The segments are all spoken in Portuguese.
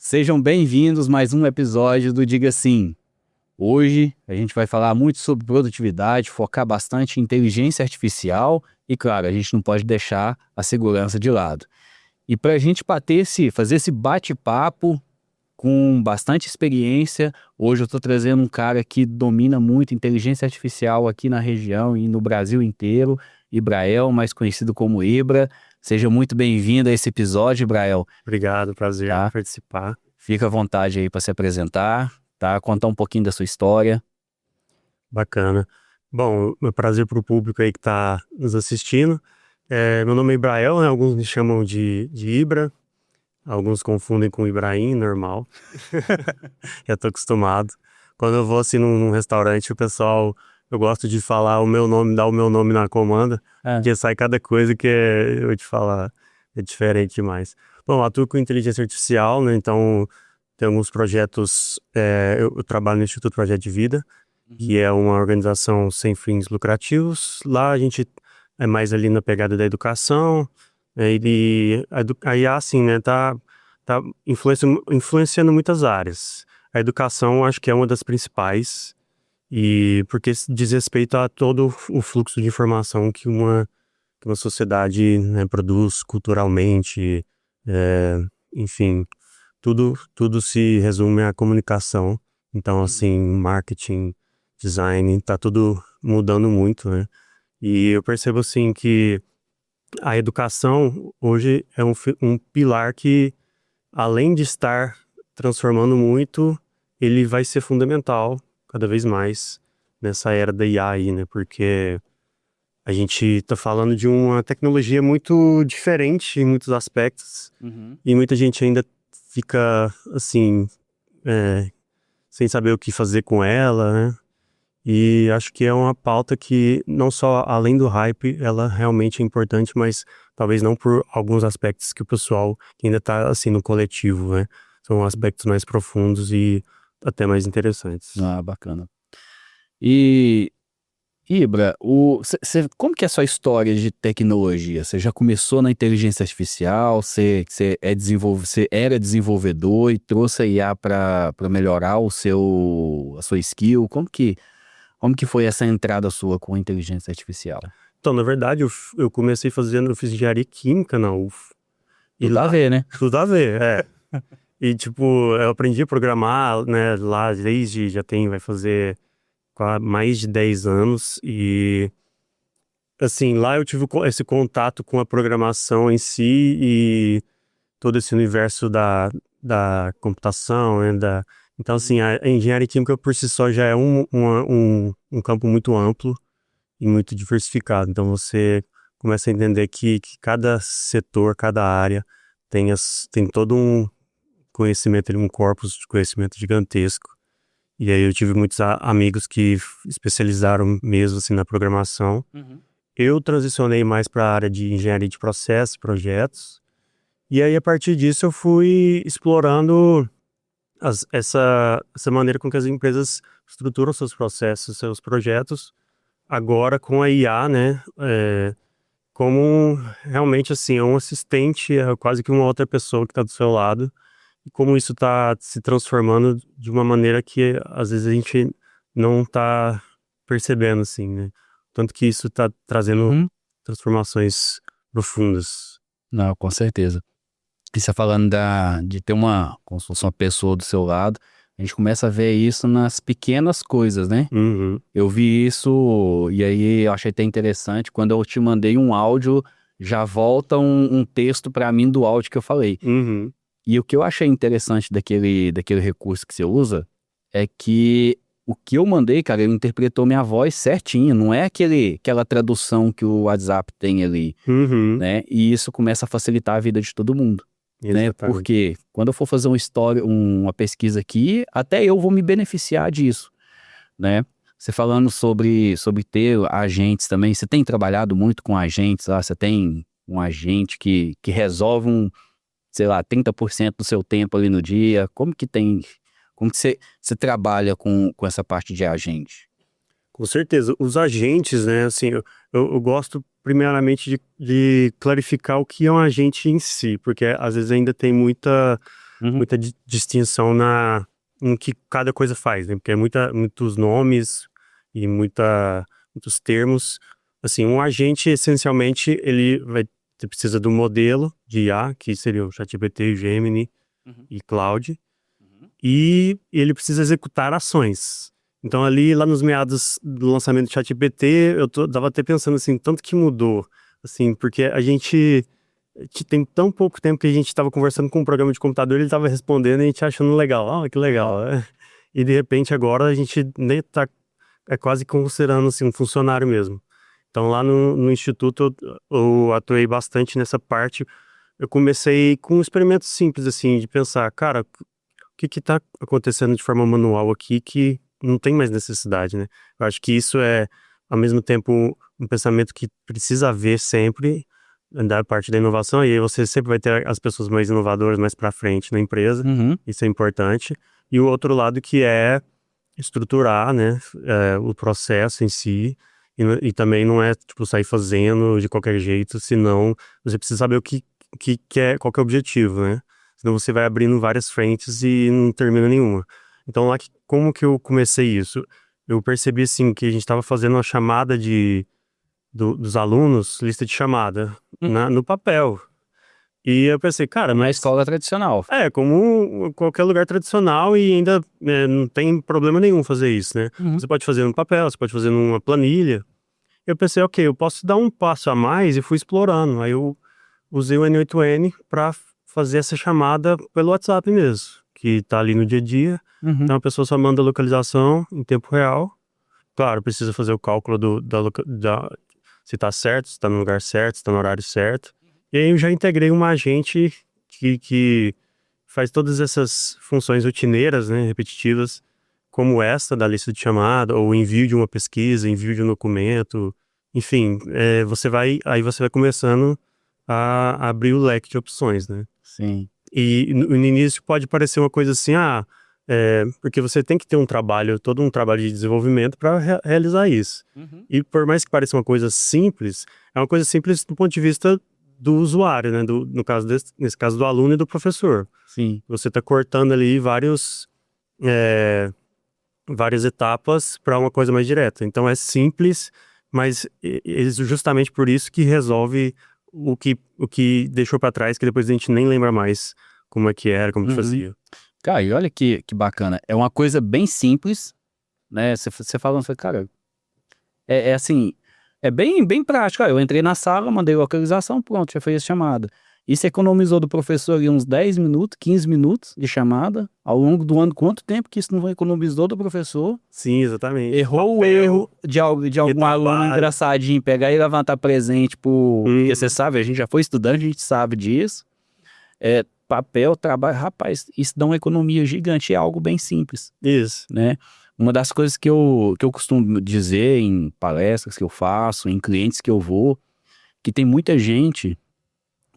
Sejam bem-vindos a mais um episódio do Diga Sim. Hoje a gente vai falar muito sobre produtividade, focar bastante em inteligência artificial e, claro, a gente não pode deixar a segurança de lado. E para a gente fazer esse bate-papo com bastante experiência, hoje eu estou trazendo um cara que domina muito inteligência artificial aqui na região e no Brasil inteiro, Ibrael, mais conhecido como Ibra. Seja muito bem-vindo a esse episódio, Ibrael. Obrigado, prazer Tá? participar. Fica à vontade aí para se apresentar, tá? Contar um pouquinho da sua história. Bacana. Bom, meu prazer para o público aí que está nos assistindo. Meu nome é Ibrael, né? Alguns me chamam de Ibra, alguns confundem com Ibrahim, normal. Já estou acostumado. Quando eu vou assim num restaurante, eu gosto de falar o meu nome, dar o meu nome na comanda, porque sai cada coisa que eu vou te falar, é diferente demais. Bom, eu atuo com inteligência artificial, né? Então tem alguns projetos, eu trabalho no Instituto Projeto de Vida, que é uma organização sem fins lucrativos. Lá a gente é mais ali na pegada da educação, a IA, assim, né, tá influenciando muitas áreas. A educação acho que é uma das principais, e porque diz respeito a todo o fluxo de informação que uma sociedade, né, produz culturalmente, enfim, tudo se resume à comunicação. Então, assim, marketing, design, tá tudo mudando muito, né? E eu percebo, assim, que a educação hoje é um pilar que, além de estar transformando muito, ele vai ser fundamental cada vez mais nessa era da IA aí, né? Porque a gente está falando de uma tecnologia muito diferente em muitos aspectos, e muita gente ainda fica, assim, sem saber o que fazer com ela, né? E acho que é uma pauta que, não só além do hype, ela realmente é importante, mas talvez não por alguns aspectos que o pessoal que ainda está, assim, no coletivo, né? São aspectos mais profundos e até mais interessantes. Ah, bacana. E, Ibra, como que é a sua história de tecnologia? Você já começou na inteligência artificial, você era desenvolvedor e trouxe a IA para melhorar a sua skill? Como que foi essa entrada sua com a inteligência artificial? Então, na verdade, eu comecei eu fiz engenharia química na UF. E Tudo a lá, ver, né? tudo a ver, E, tipo, eu aprendi a programar, né, lá vai fazer mais de 10 anos. E, assim, lá eu tive esse contato com a programação em si e todo esse universo da computação, né, então, assim, a engenharia química por si só já é um campo muito amplo e muito diversificado. Então, você começa a entender que cada setor, cada área tem todo um conhecimento, um corpus de conhecimento gigantesco. E aí eu tive muitos amigos que especializaram mesmo assim na programação. Eu transicionei mais para a área de engenharia de processos, projetos. E aí a partir disso eu fui explorando essa maneira com que as empresas estruturam seus processos, seus projetos, agora com a IA, né? Como realmente assim, é um assistente, é quase que uma outra pessoa que está do seu lado. E como isso está se transformando de uma maneira que às vezes a gente não está percebendo, assim, né? Tanto que isso está trazendo transformações profundas. Não, com certeza. E você falando de ter como se fosse uma pessoa do seu lado, a gente começa a ver isso nas pequenas coisas, né? Uhum, Eu vi isso e aí eu achei até interessante, quando eu te mandei um áudio, já volta um texto para mim do áudio que eu falei. uhum, E o que eu achei interessante daquele recurso que você usa é que o que eu mandei, cara, ele interpretou minha voz certinho, não é aquela tradução que o WhatsApp tem ali, uhum, né? E isso começa a facilitar a vida de todo mundo, né? exatamente. Porque quando eu for fazer uma pesquisa aqui, até eu vou me beneficiar disso, né? Você falando sobre ter agentes também, você tem trabalhado muito com agentes lá, você tem um agente que resolve sei lá, 30% do seu tempo ali no dia, como que você trabalha com essa parte de agente? Com certeza. Os agentes, né, assim, eu gosto primeiramente de clarificar o que é um agente em si, porque às vezes ainda tem muita muita distinção no que cada coisa faz, né? Porque é muitos nomes e muitos termos. Assim, um agente, essencialmente, você precisa do modelo de IA, que seria o ChatGPT, Gemini e Claude, e ele precisa executar ações. Então, lá nos meados do lançamento do ChatGPT, tava até pensando assim, tanto que mudou, assim, porque a gente tem tão pouco tempo que a gente estava conversando com um programa de computador, ele estava respondendo e a gente achando legal, que legal, E de repente agora a gente nem tá quase considerando assim um funcionário mesmo. Então lá no instituto eu atuei bastante nessa parte. Eu comecei com experimentos simples assim, de pensar, cara, o que está acontecendo de forma manual aqui que não tem mais necessidade, né? Eu acho que isso é, ao mesmo tempo, um pensamento que precisa haver sempre da parte da inovação, e aí você sempre vai ter as pessoas mais inovadoras mais para frente na empresa, isso é importante. E o outro lado que é estruturar, né, o processo em si, e também não é, tipo, sair fazendo de qualquer jeito, senão você precisa saber qual que é o objetivo, né? Senão você vai abrindo várias frentes e não termina nenhuma. Então, como que eu comecei isso? Eu percebi, assim, que a gente estava fazendo uma chamada dos alunos, lista de chamada, no papel. E eu pensei, cara, Na escola tradicional. Como qualquer lugar tradicional e ainda não tem problema nenhum fazer isso, né? Você pode fazer no papel, você pode fazer numa planilha. Eu pensei, ok, eu posso dar um passo a mais e fui explorando. Aí eu usei o N8N para fazer essa chamada pelo WhatsApp mesmo, que tá ali no dia a dia. Então a pessoa só manda a localização em tempo real. Claro, precisa fazer o cálculo se tá certo, se tá no lugar certo, se tá no horário certo. E aí eu já integrei uma agente que faz todas essas funções rotineiras, né, repetitivas, como esta da lista de chamada, ou envio de uma pesquisa, envio de um documento, enfim, você vai começando a abrir o leque de opções, né? Sim. E no início pode parecer uma coisa assim, porque você tem que ter todo um trabalho de desenvolvimento para realizar isso. E por mais que pareça uma coisa simples, é uma coisa simples do ponto de vista do usuário, né? Nesse caso do aluno e do professor. Sim. Você está cortando ali várias etapas para uma coisa mais direta. Então é simples, mas justamente por isso que resolve o que deixou para trás, que depois a gente nem lembra mais como é que era, como que fazia. Cara, e olha que bacana. É uma coisa bem simples, né? Você falando, cara, assim, é bem prático. Eu entrei na sala, mandei localização, pronto, já fez a chamada. Isso economizou do professor ali uns 10 minutos, 15 minutos de chamada. Ao longo do ano, quanto tempo que isso não economizou do professor? Sim, exatamente. Errou o erro de algum aluno engraçadinho, pegar e levantar presente porque você sabe, a gente já foi estudante, a gente sabe disso. Papel, trabalho, rapaz, isso dá uma economia gigante, é algo bem simples. Isso. Né? Uma das coisas que eu costumo dizer em palestras que eu faço, em clientes que eu vou, que tem muita gente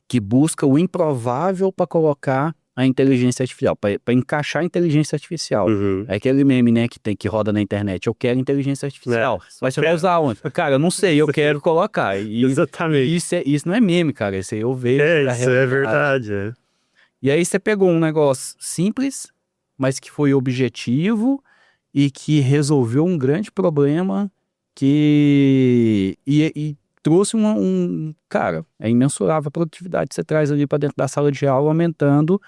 que busca o improvável para colocar a inteligência artificial, para encaixar a inteligência artificial. É aquele meme, né, que roda na internet, eu quero inteligência artificial. Mas você vai usar onde? Cara, eu não sei, eu quero colocar. Exatamente. Isso não é meme, cara, isso aí eu vejo. Isso é verdade. E aí você pegou um negócio simples, mas que foi objetivo e que resolveu um grande problema e trouxe cara, é imensurável a produtividade que você traz ali para dentro da sala de aula, aumentando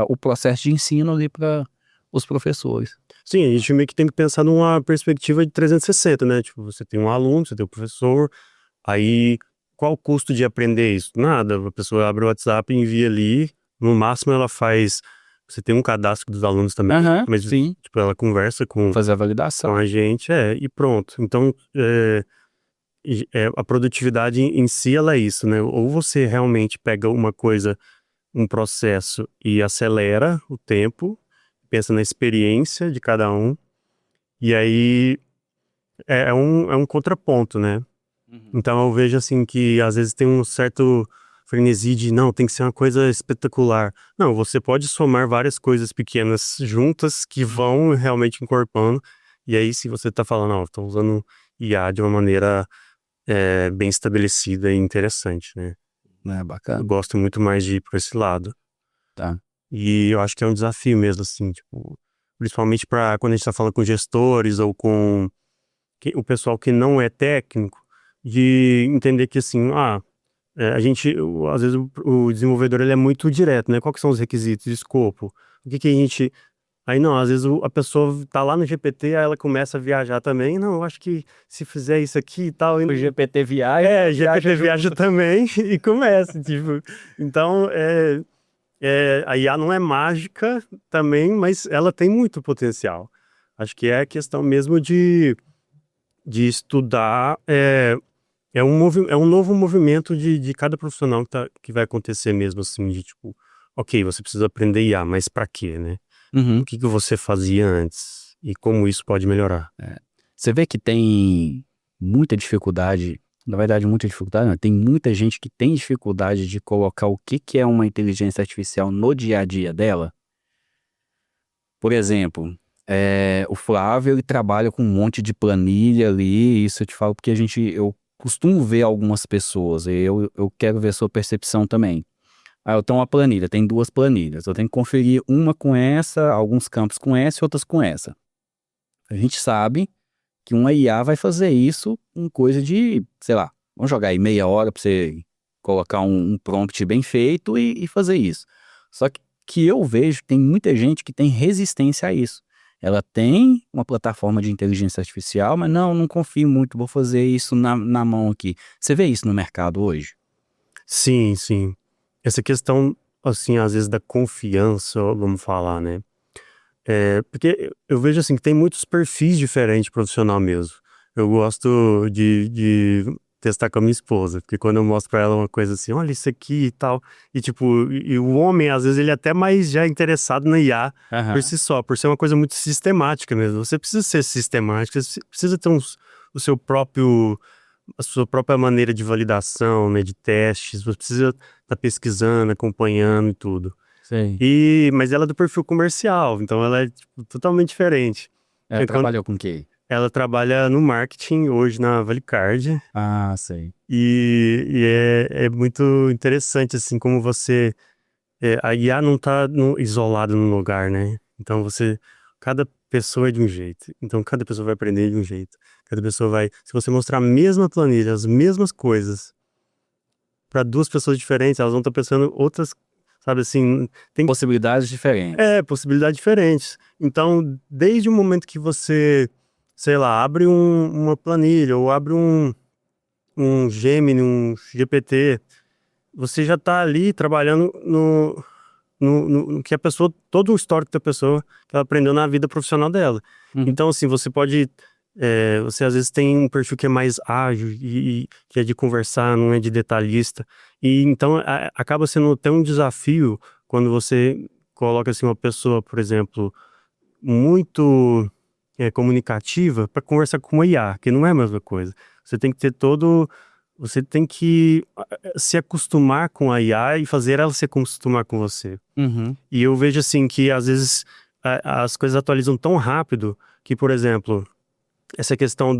o processo de ensino ali para os professores. Sim, a gente meio que tem que pensar numa perspectiva de 360, né? Tipo, você tem um aluno, você tem um professor, aí qual o custo de aprender isso? Nada, a pessoa abre o WhatsApp e envia ali, no máximo ela faz, você tem um cadastro dos alunos também, mas sim. tipo, ela conversa fazer a validação com a gente, e pronto. Então, a produtividade em si, ela é isso, né? Ou você realmente pega uma coisa, um processo e acelera o tempo, pensa na experiência de cada um, e aí é um contraponto, né? Então eu vejo assim que às vezes tem um certo frenesi de não, tem que ser uma coisa espetacular. Não, você pode somar várias coisas pequenas juntas que vão realmente encorpando, e aí se você tá falando, não, estou usando IA de uma maneira bem estabelecida e interessante, né? Bacana. Eu gosto muito mais de ir por esse lado. Tá. E eu acho que é um desafio mesmo, assim, tipo, principalmente para quando a gente está falando com gestores ou com o pessoal que não é técnico, de entender que, assim, às vezes o desenvolvedor ele é muito direto, né? Quais que são os requisitos de escopo? O que que a gente... Aí não, às vezes a pessoa tá lá no GPT, aí ela começa a viajar também. Não, eu acho que se fizer isso aqui e tal... O GPT viaja. GPT viaja também e começa, tipo... Então, a IA não é mágica também, mas ela tem muito potencial. Acho que é questão mesmo de estudar, é um novo movimento de cada profissional que vai acontecer mesmo, assim, de tipo, ok, você precisa aprender IA, mas para quê, né? O Uhum. que você fazia antes e como isso pode melhorar? Você vê que tem muita dificuldade, na verdade, muita dificuldade, não, tem muita gente que tem dificuldade de colocar o que que é uma inteligência artificial no dia a dia dela. Por exemplo, o Flávio, ele trabalha com um monte de planilha ali, isso eu te falo porque eu costumo ver algumas pessoas, e eu quero ver sua percepção também. Ah, eu tenho uma planilha, tem duas planilhas, eu tenho que conferir uma com essa, alguns campos com essa e outras com essa. A gente sabe que uma IA vai fazer isso em coisa de, sei lá, vamos jogar aí meia hora para você colocar um prompt bem feito e fazer isso. Só que eu vejo que tem muita gente que tem resistência a isso. Ela tem uma plataforma de inteligência artificial, mas não confio muito, vou fazer isso na mão aqui. Você vê isso no mercado hoje? Sim, sim. Essa questão, assim, às vezes da confiança, vamos falar, né? Porque eu vejo assim que tem muitos perfis diferentes de profissional mesmo. Eu gosto de testar com a minha esposa, porque quando eu mostro pra ela uma coisa assim, olha isso aqui e tal, e tipo, e o homem, às vezes, ele é até mais já interessado na IA por Aham. si só, por ser uma coisa muito sistemática mesmo. Você precisa ser sistemático, você precisa ter o seu próprio, a sua própria maneira de validação, né, de testes, você precisa estar pesquisando, acompanhando e tudo. Sei. Mas ela é do perfil comercial, então ela é tipo, totalmente diferente. Ela trabalhou com o quê? Ela trabalha no marketing hoje na Valicard Ah, sei. e é muito interessante assim como a IA não está isolada num lugar, né? Então cada pessoa é de um jeito, então cada pessoa vai aprender de um jeito, cada pessoa vai, se você mostrar a mesma planilha, as mesmas coisas para duas pessoas diferentes, elas vão estar pensando outras, sabe assim, tem Possibilidades diferentes. possibilidades diferentes. Então, desde o momento que você, sei lá, abre uma planilha ou abre um Gemini, um GPT, você já está ali trabalhando no que a pessoa, todo o histórico da pessoa que ela aprendeu na vida profissional dela. Uhum. Então, assim, você às vezes tem um perfil que é mais ágil e que é de conversar, não é de detalhista. E então acaba sendo até um desafio quando você coloca assim uma pessoa, por exemplo, muito comunicativa para conversar com uma IA, que não é a mesma coisa. Você tem que ter você tem que se acostumar com a IA e fazer ela se acostumar com você. Uhum. E eu vejo assim que às vezes as coisas atualizam tão rápido que, por exemplo, essa questão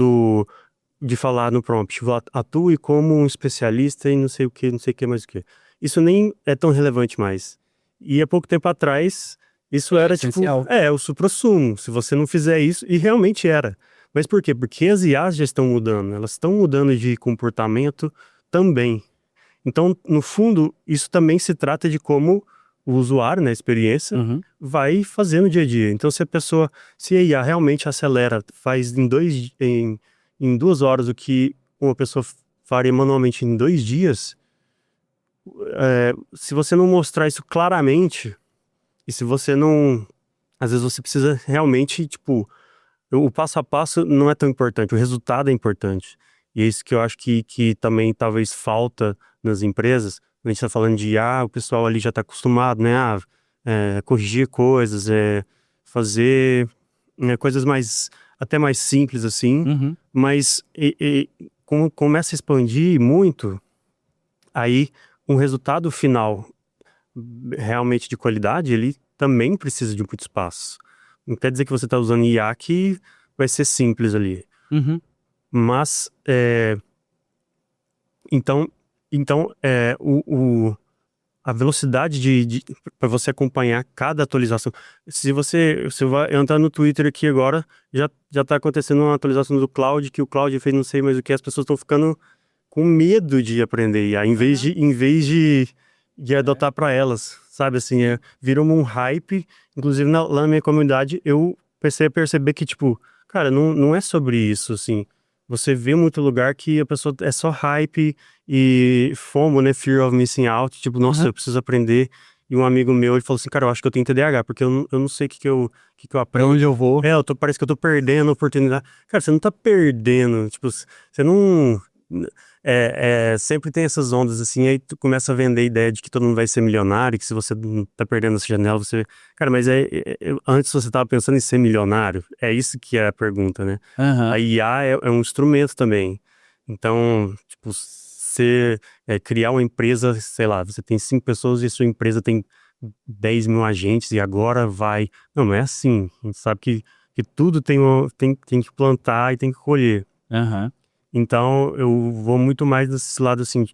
de falar no prompt, atue como um especialista em não sei o que mais o que. Isso nem é tão relevante mais. E há pouco tempo atrás, isso Era era tipo, essencial. o suprassumo. Se você não fizer isso, e realmente era. Mas por quê? Porque as IAs já estão mudando, elas estão mudando de comportamento também. Então, no fundo, isso também se trata de como o usuário, né, a experiência, Uhum. vai fazer no dia a dia. Então, se a IA realmente acelera, faz em 2 horas o que uma pessoa faria manualmente em 2 dias, se você não mostrar isso claramente, e se você não, às vezes você precisa realmente, tipo, o passo a passo não é tão importante, o resultado é importante. E é isso que eu acho que também talvez falta nas empresas. A gente está falando de o pessoal ali já está acostumado, né? Corrigir coisas, fazer coisas até mais simples assim. Uhum. Mas como começa a expandir muito, aí um resultado final realmente de qualidade, ele também precisa de muito espaço. Não quer dizer que você está usando IA que vai ser simples ali. Uhum. Mas, então, então a velocidade para você acompanhar cada atualização. Se você vai entrar no Twitter aqui agora, já tá acontecendo uma atualização do Claude, que o Claude fez não sei mais o que, as pessoas estão ficando com medo de aprender IA, em vez de adotar para elas, sabe, assim, virou um hype, inclusive lá na minha comunidade, eu perceber que, tipo, cara, não é sobre isso, assim, você vê muito lugar que a pessoa é só hype e FOMO, né, Fear of Missing Out, tipo, nossa, eu preciso aprender, e um amigo meu, ele falou assim, cara, eu acho que eu tenho TDAH, porque eu não sei o que eu Pra aprendo. onde eu vou? Parece que eu tô perdendo a oportunidade. Cara, você não tá perdendo, tipo, você não... sempre tem essas ondas assim, aí tu começa a vender a ideia de que todo mundo vai ser milionário, que se você não tá perdendo essa janela, você... Cara, mas antes você tava pensando em ser milionário? É isso que é a pergunta, né? A IA é um instrumento também. Então, tipo, criar uma empresa, sei lá, você tem 5 pessoas e sua empresa tem 10 mil agentes e agora vai... Não é assim. A gente sabe que tudo tem que plantar e tem que colher. Então, eu vou muito mais nesse lado, assim,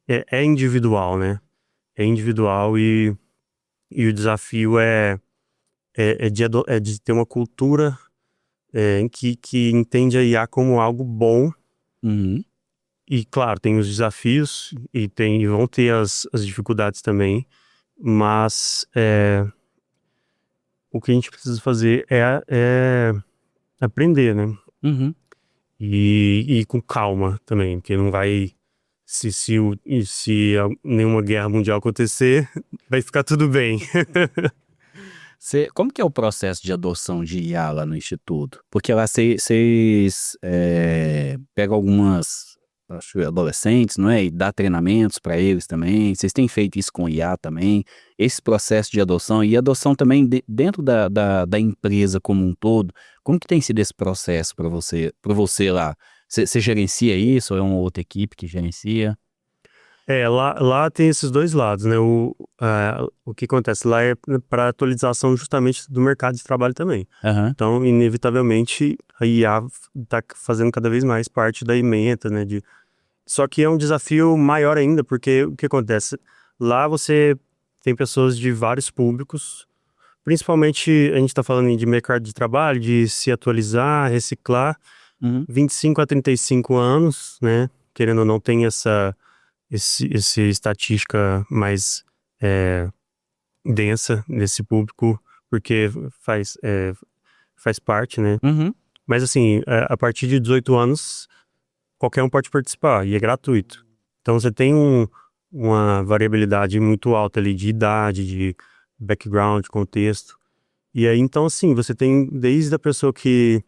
é individual, né? É individual e o desafio é de ter uma cultura que entende a IA como algo bom. E, claro, tem os desafios e vão ter as dificuldades também, mas o que a gente precisa fazer é aprender, né? E com calma também, porque não vai... Se nenhuma guerra mundial acontecer, vai ficar tudo bem. Como que é o processo de adoção de IA lá no Instituto? Porque lá vocês pegam algumas, acho, que adolescentes, não é? E dá treinamentos para eles também. Vocês têm feito isso com IA também? Esse processo de adoção e adoção também dentro da empresa como um todo, como que tem sido esse processo para você lá? Você gerencia isso ou é uma outra equipe que gerencia? Lá tem esses dois lados, né? O que acontece lá é para atualização justamente do mercado de trabalho também. Então, inevitavelmente, a IA está fazendo cada vez mais parte da ementa, né? Só que é um desafio maior ainda, porque o que acontece? Lá você tem pessoas de vários públicos, principalmente a gente está falando de mercado de trabalho, de se atualizar, reciclar, 25 a 35 anos, né? Querendo ou não, tem essa estatística mais densa nesse público, porque faz parte, né? Mas assim, a partir de 18 anos, qualquer um pode participar e é gratuito. Então você tem uma variabilidade muito alta ali de idade, de background, de contexto. E aí, então assim, você tem desde a pessoa que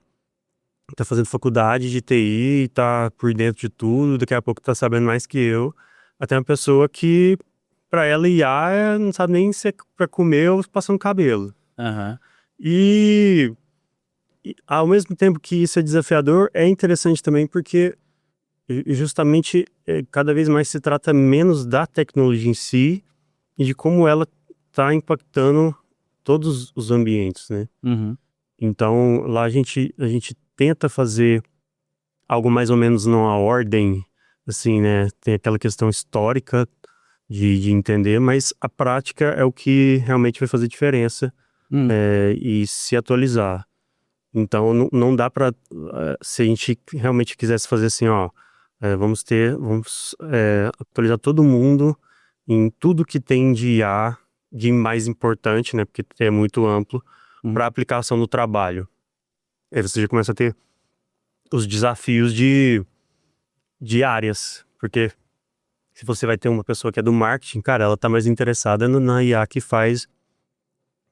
tá fazendo faculdade de TI e tá por dentro de tudo, daqui a pouco tá sabendo mais que eu, até uma pessoa que, pra ela, IA não sabe nem se é pra comer ou passar um cabelo. E ao mesmo tempo que isso é desafiador, é interessante também porque justamente cada vez mais se trata menos da tecnologia em si e de como ela tá impactando todos os ambientes, né? Então, lá a gente tenta fazer algo mais ou menos numa ordem, assim, né? Tem aquela questão histórica de entender, mas a prática é o que realmente vai fazer diferença e se atualizar. Então, não dá para se a gente realmente quisesse fazer assim, ó, vamos atualizar todo mundo em tudo que tem de IA, de mais importante, né? Porque é muito amplo, para aplicação no trabalho. Aí você já começa a ter os desafios de áreas, porque se você vai ter uma pessoa que é do marketing, cara, ela tá mais interessada na IA que faz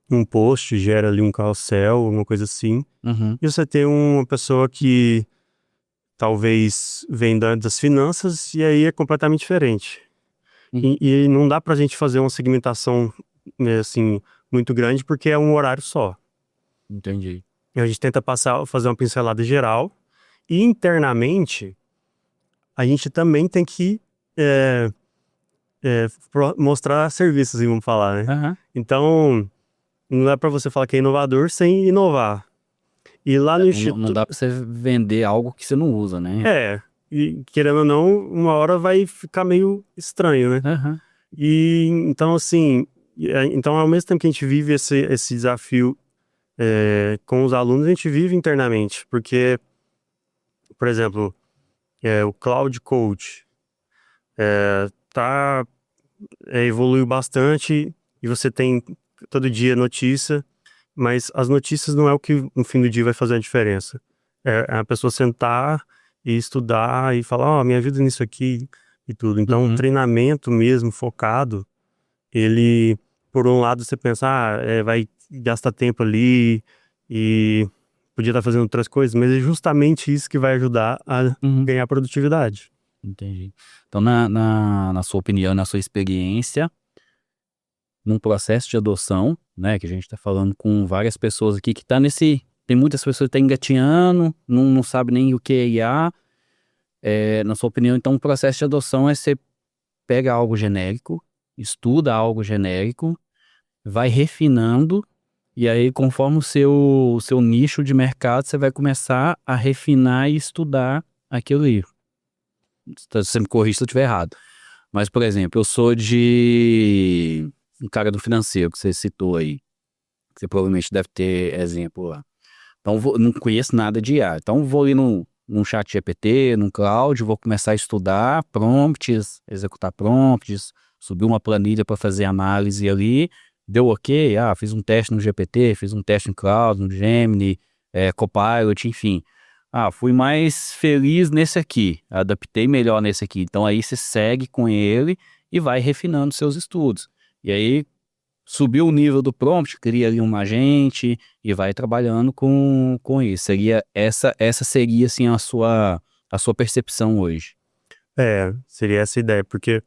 um post, gera ali um carrossel, alguma coisa assim. E você tem uma pessoa que talvez vem das finanças e aí é completamente diferente. E não dá pra gente fazer uma segmentação, né, assim, muito grande, porque é um horário só. Entendi. E a gente tenta fazer uma pincelada geral. E internamente, a gente também tem que mostrar serviços, assim, vamos falar, né? Então, não dá pra você falar que é inovador sem inovar. E lá no Não Instituto... dá pra você vender algo que você não usa, né? E querendo ou não, uma hora vai ficar meio estranho, né? E então, assim, então ao mesmo tempo que a gente vive esse desafio com os alunos, a gente vive internamente, porque, por exemplo, o Cloud Coach tá, evoluiu bastante e você tem todo dia notícia, mas as notícias não é o que no fim do dia vai fazer a diferença. É a pessoa sentar e estudar e falar, ó, me ajuda nisso aqui e tudo. Então, o Uhum. treinamento mesmo, focado, ele, por um lado, você pensa, vai gastar tempo ali e podia estar fazendo outras coisas, mas é justamente isso que vai ajudar a Uhum. ganhar produtividade. Entendi. Então, na sua opinião, na sua experiência, num processo de adoção, né, que a gente está falando com várias pessoas aqui que tá nesse... Tem muitas pessoas que estão engatinhando, não sabe nem o que é IA. Na sua opinião, então, o processo de adoção é você pega algo genérico, estuda algo genérico, vai refinando, e aí, conforme o seu nicho de mercado, você vai começar a refinar e estudar aquilo ali. Você me corrige se eu estiver errado. Mas, por exemplo, eu sou de um cara do financeiro que você citou aí. Que você provavelmente deve ter exemplo lá. Então, não conheço nada de IA. Então, vou ali num chat GPT, num cloud, vou começar a estudar prompts, executar prompts, subir uma planilha para fazer análise ali. Deu ok? Fiz um teste no GPT, fiz um teste no cloud, no Gemini, Copilot, enfim. Fui mais feliz nesse aqui, adaptei melhor nesse aqui. Então, aí você segue com ele e vai refinando seus estudos. E aí, subiu o nível do prompt, cria ali um agente e vai trabalhando com isso. Essa seria, assim, a sua percepção hoje. Seria essa a ideia, porque o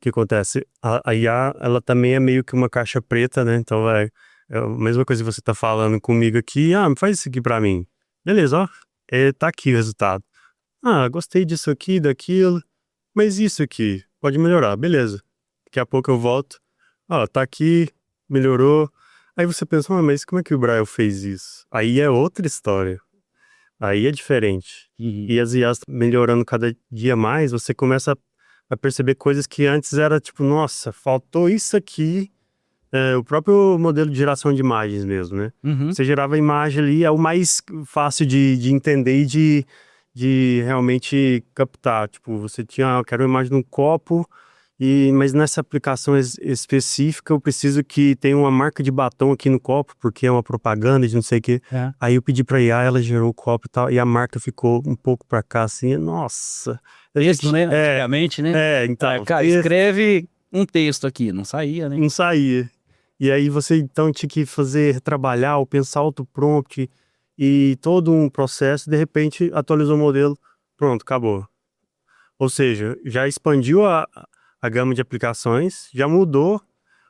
que acontece? A IA, ela também é meio que uma caixa preta, né? Então, é a mesma coisa que você tá falando comigo aqui, me faz isso aqui pra mim. Beleza, ó, tá aqui o resultado. Gostei disso aqui, daquilo, mas isso aqui pode melhorar, beleza. Daqui a pouco eu volto, tá aqui, melhorou. Aí você pensa, mas como é que o Braille fez isso? Aí é outra história, aí é diferente. Uhum. E as IAs melhorando cada dia mais, você começa a perceber coisas que antes era tipo, nossa, faltou isso aqui. O próprio modelo de geração de imagens mesmo, né? Uhum. Você gerava a imagem ali, é o mais fácil de entender e de realmente captar. Tipo, você tinha, eu quero uma imagem de um copo, mas nessa aplicação específica eu preciso que tenha uma marca de batom aqui no copo, porque é uma propaganda de não sei o quê. É. Aí eu pedi pra IA, ela gerou o copo e tal, e a marca ficou um pouco pra cá, assim, nossa. Texto, né? Antigamente, né? Então, Cara, escreve um texto aqui, não saía, né? não saía. E aí você então tinha que fazer, trabalhar ou pensar outro prompt e todo um processo, de repente atualizou o modelo, pronto, acabou. Ou seja, já expandiu a gama de aplicações, já mudou,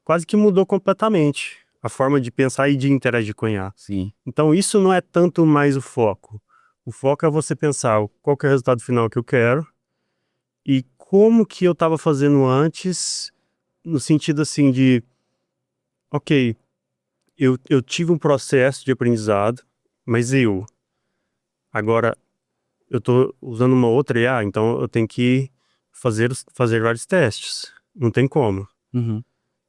quase que mudou completamente a forma de pensar e de interagir com a IA. Sim. Então isso não é tanto mais o foco. O foco é você pensar qual que é o resultado final que eu quero e como que eu estava fazendo antes, no sentido assim de, ok, eu tive um processo de aprendizado, mas agora eu tô usando uma outra IA, então eu tenho que fazer vários testes. Não tem como. Uhum.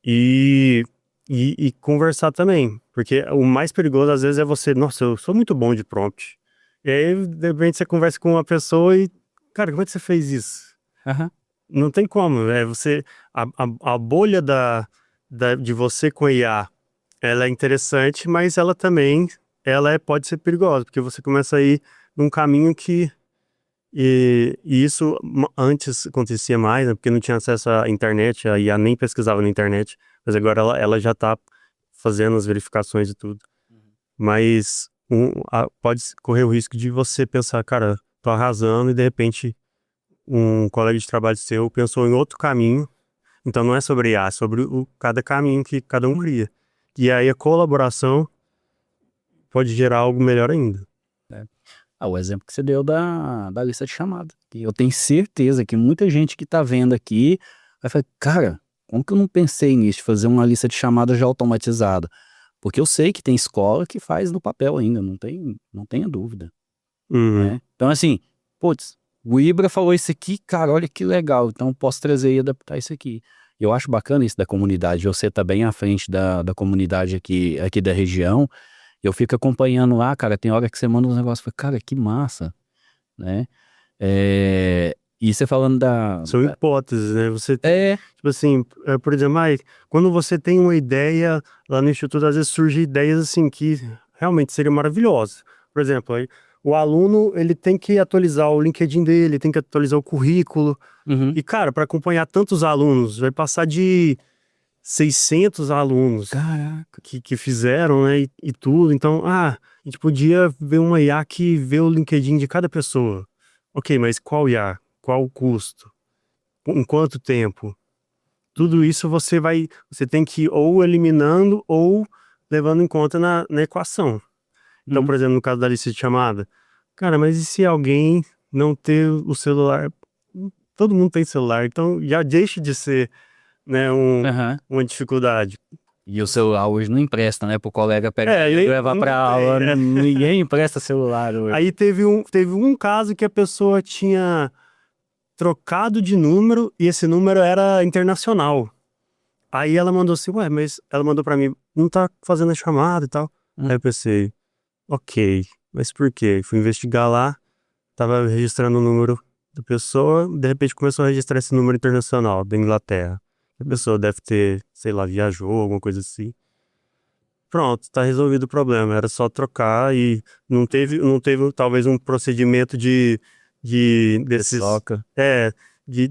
E, e conversar também, porque o mais perigoso às vezes é você, nossa, eu sou muito bom de prompt. E aí, de repente, você conversa com uma pessoa e, cara, como é que você fez isso? Aham. Não tem como, a bolha de você com a IA, ela é interessante, mas ela também, pode ser perigosa, porque você começa a ir num caminho que, e isso antes acontecia mais, né, porque não tinha acesso à internet, a IA nem pesquisava na internet, mas agora ela já tá fazendo as verificações e tudo. Mas pode correr o risco de você pensar, cara, tô arrasando e de repente um colega de trabalho seu pensou em outro caminho. Então não é sobre IA, é sobre cada caminho que cada um cria. E aí a colaboração pode gerar algo melhor ainda. É. O exemplo que você deu da lista de chamada. Que eu tenho certeza que muita gente que tá vendo aqui vai falar, cara, como que eu não pensei nisso, de fazer uma lista de chamada já automatizada? Porque eu sei que tem escola que faz no papel ainda, não tenha dúvida, Uhum. né? Então, assim, putz, o Ibra falou isso aqui, cara, olha que legal, então eu posso trazer e adaptar isso aqui. Eu acho bacana isso da comunidade. Você tá bem à frente da comunidade aqui da região. Eu fico acompanhando lá, cara. Tem hora que você manda uns negócios. Eu falo, cara, que massa, né? E você falando São hipóteses, né? Você, É, tipo assim, por exemplo, quando você tem uma ideia lá no Instituto, às vezes surgem ideias assim que realmente seriam maravilhosas. Por exemplo, aí, o aluno, ele tem que atualizar o LinkedIn dele, tem que atualizar o currículo. uhum. E, cara, para acompanhar tantos alunos, vai passar de 600 alunos Caraca. que fizeram, né, e tudo. Então, a gente podia ver uma IA que vê o LinkedIn de cada pessoa. Ok, mas qual IA? Qual o custo? Em quanto tempo? Tudo isso você tem que ir ou eliminando ou levando em conta na equação. Então, Uhum. por exemplo, no caso da lista de chamada, cara, mas e se alguém não ter o celular? Todo mundo tem celular, então já deixa de ser, né, Aham. uma dificuldade. E o celular hoje não empresta, né? Pro colega pegar É, e levar pra aula. Ninguém empresta celular hoje. aí teve um caso que a pessoa tinha trocado de número e esse número era internacional. Aí ela mandou assim, ué, mas ela mandou pra mim, não tá fazendo a chamada e tal. Aí eu pensei, ok, mas por quê? Fui investigar lá, tava registrando o número da pessoa, de repente começou a registrar esse número internacional da Inglaterra. A pessoa deve ter, sei lá, viajou, alguma coisa assim. Pronto, tá resolvido o problema. Era só trocar e não teve talvez um procedimento desses, Troca.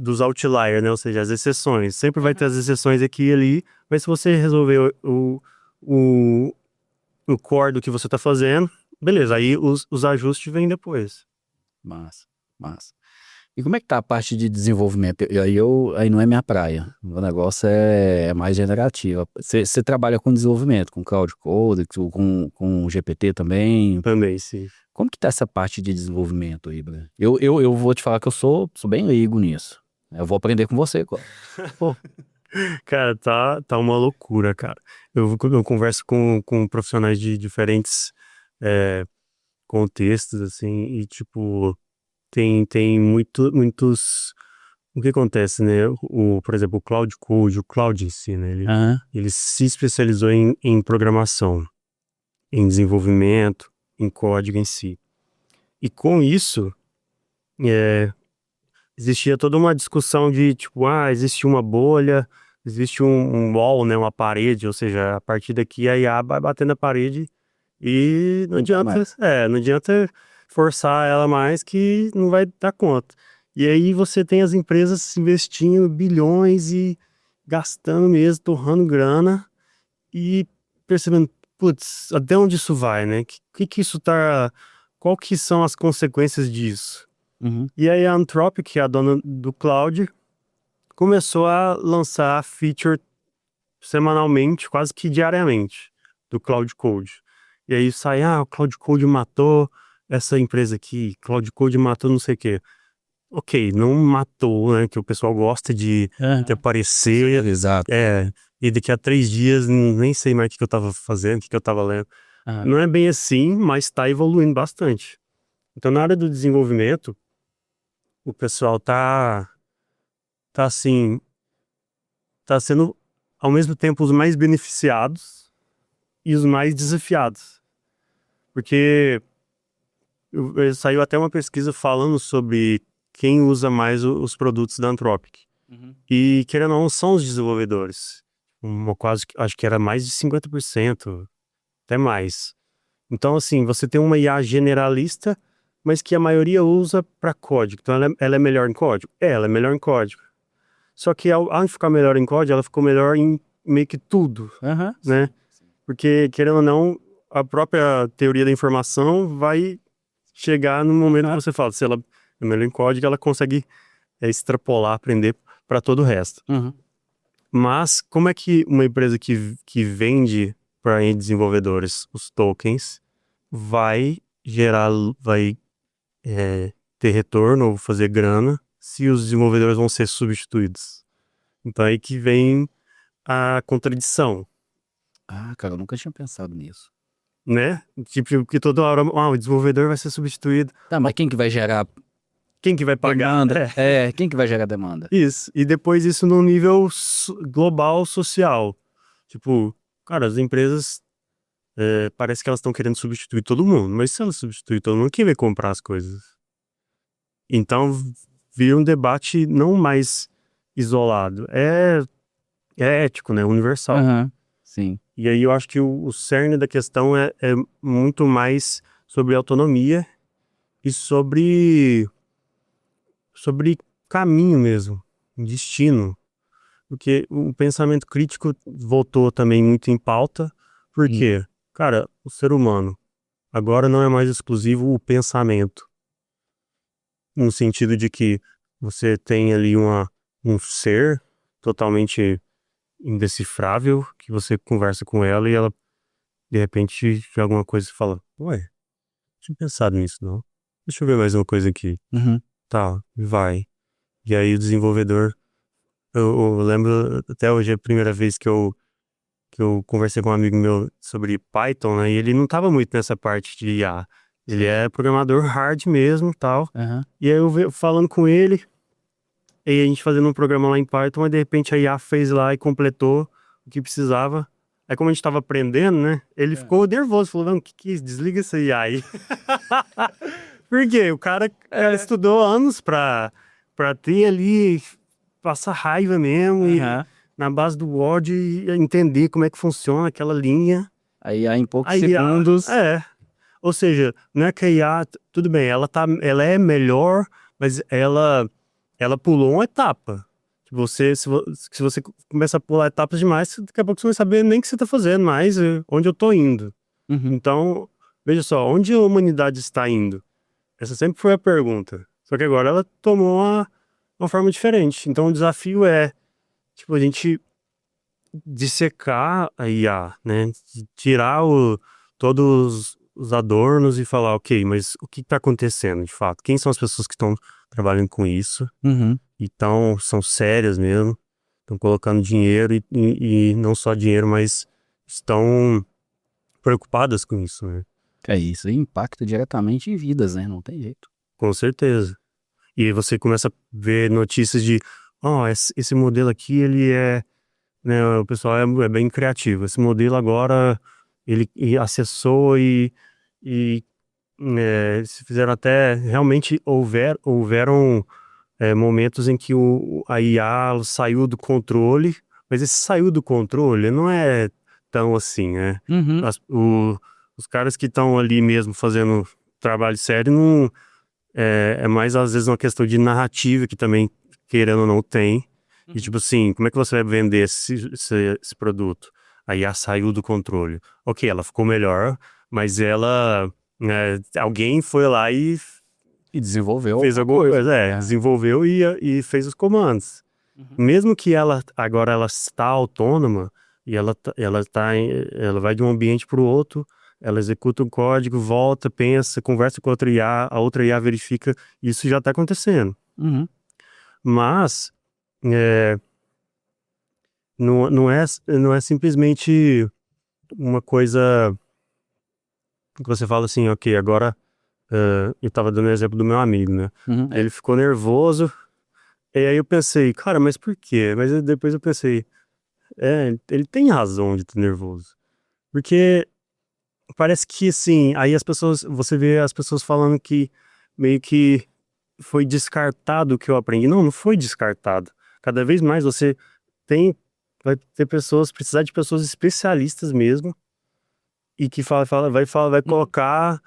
dos outliers, né? Ou seja, as exceções. Sempre vai ter as exceções aqui e ali, mas se você resolver o, o core do que você tá fazendo, beleza, aí os ajustes vêm depois. Massa, massa. E como é que tá a parte de desenvolvimento? Aí não é minha praia. O negócio é mais generativo. Você trabalha com desenvolvimento, com Cloud Code, com GPT também. Também, sim. Como que tá essa parte de desenvolvimento aí, Bruno? Eu vou te falar que eu sou bem leigo nisso. Eu vou aprender com você, cara. Pô, Cara, tá uma loucura, cara. Eu converso com profissionais de diferentes é, contextos, assim, e tipo, tem muitos. O que acontece, né? Por exemplo, o Cloud Code, o Cloud em si, né? Ele, aham, ele se especializou em programação, em desenvolvimento, em código em si. E com isso, é, existia toda uma discussão de tipo, existe uma bolha, existe um wall, né, uma parede, ou seja, a partir daqui a IA vai bater na parede e não nunca adianta, mais. não adianta forçar ela mais que não vai dar conta. E aí você tem as empresas investindo bilhões e gastando mesmo, torrando grana e percebendo, putz, até onde isso vai, né? Que isso tá, qual que são as consequências disso? Uhum. E aí a Anthropic, que é a dona do cloud, começou a lançar feature semanalmente, quase que diariamente, do Cloud Code. E aí sai, o Cloud Code matou essa empresa aqui, Cloud Code matou não sei o quê. Ok, não matou, né, que o pessoal gosta de Aham. aparecer, Exato. e daqui a 3 dias nem sei mais o que eu tava fazendo, o que eu tava lendo. Aham. Não é bem assim, mas tá evoluindo bastante. Então, na área do desenvolvimento, o pessoal tá assim, tá sendo ao mesmo tempo os mais beneficiados e os mais desafiados. Porque saiu até uma pesquisa falando sobre quem usa mais os produtos da Anthropic. Uhum. E querendo ou não, são os desenvolvedores. Acho que era mais de 50%, até mais. Então, assim, você tem uma IA generalista, mas que a maioria usa para código. Então, ela é melhor em código? Ela é melhor em código. Só que ao ficar melhor em código, ela ficou melhor em meio que tudo, Aham. né? Porque, querendo ou não, a própria teoria da informação vai chegar no momento que você fala, se ela é melhor em código, ela consegue extrapolar, aprender para todo o resto. Uhum. Mas como é que uma empresa que vende para desenvolvedores os tokens vai gerar, vai ter retorno ou fazer grana se os desenvolvedores vão ser substituídos? Então aí que vem a contradição, Ah, cara, eu nunca tinha pensado nisso. né? Tipo, que toda hora, o desenvolvedor vai ser substituído. Tá, mas quem que vai gerar? quem que vai pagar? Demanda. Quem que vai gerar demanda? Isso. E depois isso num nível global, social. Tipo, cara, as empresas parece que elas estão querendo substituir todo mundo. Mas se elas substituírem todo mundo, quem vai comprar as coisas? Então, vira um debate não mais isolado. É ético, né? Universal. Sim. E aí eu acho que o cerne da questão é muito mais sobre autonomia e sobre caminho mesmo, destino. Porque o pensamento crítico voltou também muito em pauta. Por quê? Cara, o ser humano agora não é mais exclusivo o pensamento. No sentido de que você tem ali um ser totalmente indecifrável, que você conversa com ela e ela, de repente, de alguma coisa fala, ué, não tinha pensado nisso, não. Deixa eu ver mais uma coisa aqui. Tá, vai. E aí o desenvolvedor, eu lembro até hoje a primeira vez que eu conversei com um amigo meu sobre Python, né, e ele não tava muito nessa parte de IA. Ele é programador hard mesmo, tal. E aí eu falando com ele, e a gente fazendo um programa lá em Python, mas de repente a IA fez lá e completou o que precisava. Aí como a gente tava aprendendo, né, ele ficou nervoso, falou, não, que é isso? Desliga essa IA aí. Por quê? O cara estudou anos pra ter ali, passar raiva mesmo, e na base do Word, entender como é que funciona aquela linha. Aí em poucos segundos... Ou seja, não é que a IA, tudo bem, ela é melhor, mas ela pulou uma etapa. Se você começa a pular etapas demais, daqui a pouco você não vai saber nem o que você está fazendo mais, onde eu estou indo. Então, veja só, onde a humanidade está indo? Essa sempre foi a pergunta. Só que agora ela tomou uma forma diferente. Então o desafio é, tipo, a gente dissecar a IA, né? Tirar todos os adornos e falar, ok, mas o que está acontecendo de fato? Quem são as pessoas que estão trabalhando com isso? Então, são sérias mesmo, estão colocando dinheiro e não só dinheiro, mas estão preocupadas com isso, né? Isso impacta diretamente em vidas, né? Não tem jeito. Com certeza. E aí você começa a ver notícias de, esse modelo aqui, ele né, o pessoal é bem criativo. Esse modelo agora, ele acessou e se fizeram até, realmente houveram momentos em que a IA saiu do controle, mas esse saiu do controle não é tão assim, né? Os caras que estão ali mesmo fazendo trabalho sério, não, é mais às vezes uma questão de narrativa que também, querendo ou não, tem. E tipo assim, como é que você vai vender esse produto? A IA saiu do controle. Ok, ela ficou melhor, mas ela... alguém foi lá e desenvolveu fez alguma coisa. Desenvolveu e fez os comandos. Mesmo que agora ela está autônoma e ela vai de um ambiente para o outro, ela executa um código, volta, pensa, conversa com outra IA, a outra IA verifica, isso já está acontecendo. Mas não é simplesmente uma coisa que você fala assim, ok, agora eu estava dando o exemplo do meu amigo, né? Ele ficou nervoso, e aí eu pensei, cara, mas por quê? Mas depois eu pensei, ele tem razão de estar nervoso. Porque parece que, assim, aí você vê as pessoas falando que meio que foi descartado o que eu aprendi. Não foi descartado. Cada vez mais vai ter precisar de pessoas especialistas mesmo, e que vai colocar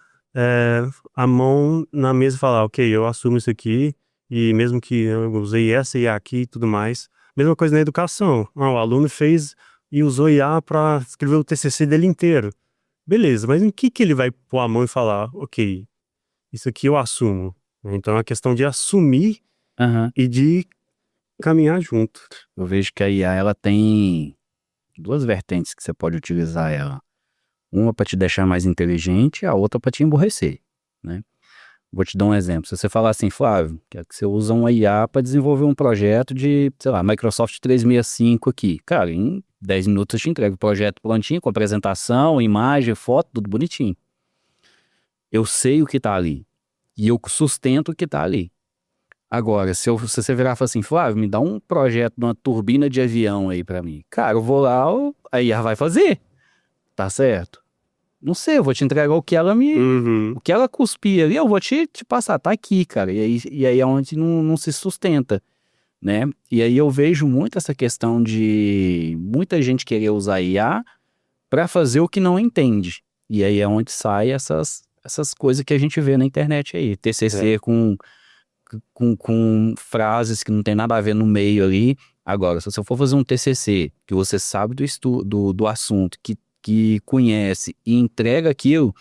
a mão na mesa e falar, ok, eu assumo isso aqui, e mesmo que eu usei essa IA aqui e tudo mais. Mesma coisa na educação. O aluno fez e usou IA para escrever o TCC dele inteiro. Beleza, mas em que ele vai pôr a mão e falar, ok, isso aqui eu assumo? Então é uma questão de assumir e de caminhar junto. Eu vejo que a IA, ela tem duas vertentes que você pode utilizar ela. Uma para te deixar mais inteligente, a outra para te emburrecer, né? Vou te dar um exemplo. Se você falar assim, Flávio, quero que você usa uma IA para desenvolver um projeto de, sei lá, Microsoft 365 aqui. Cara, em 10 minutos eu te entrego o projeto prontinho, com apresentação, imagem, foto, tudo bonitinho. Eu sei o que tá ali. E eu sustento o que tá ali. Agora, se você virar e falar assim, Flávio, me dá um projeto de uma turbina de avião aí pra mim. Cara, eu vou lá, a IA vai fazer, tá certo? Não sei, eu vou te entregar o que ela Uhum. o que ela cuspir ali, eu vou te passar, tá aqui, cara. E aí é onde não se sustenta, né? E aí eu vejo muito essa questão de muita gente querer usar IA pra fazer o que não entende. E aí é onde sai essas coisas que a gente vê na internet aí. TCC com frases que não tem nada a ver no meio ali. Agora, se você for fazer um TCC, que você sabe do assunto, que conhece e entrega aquilo,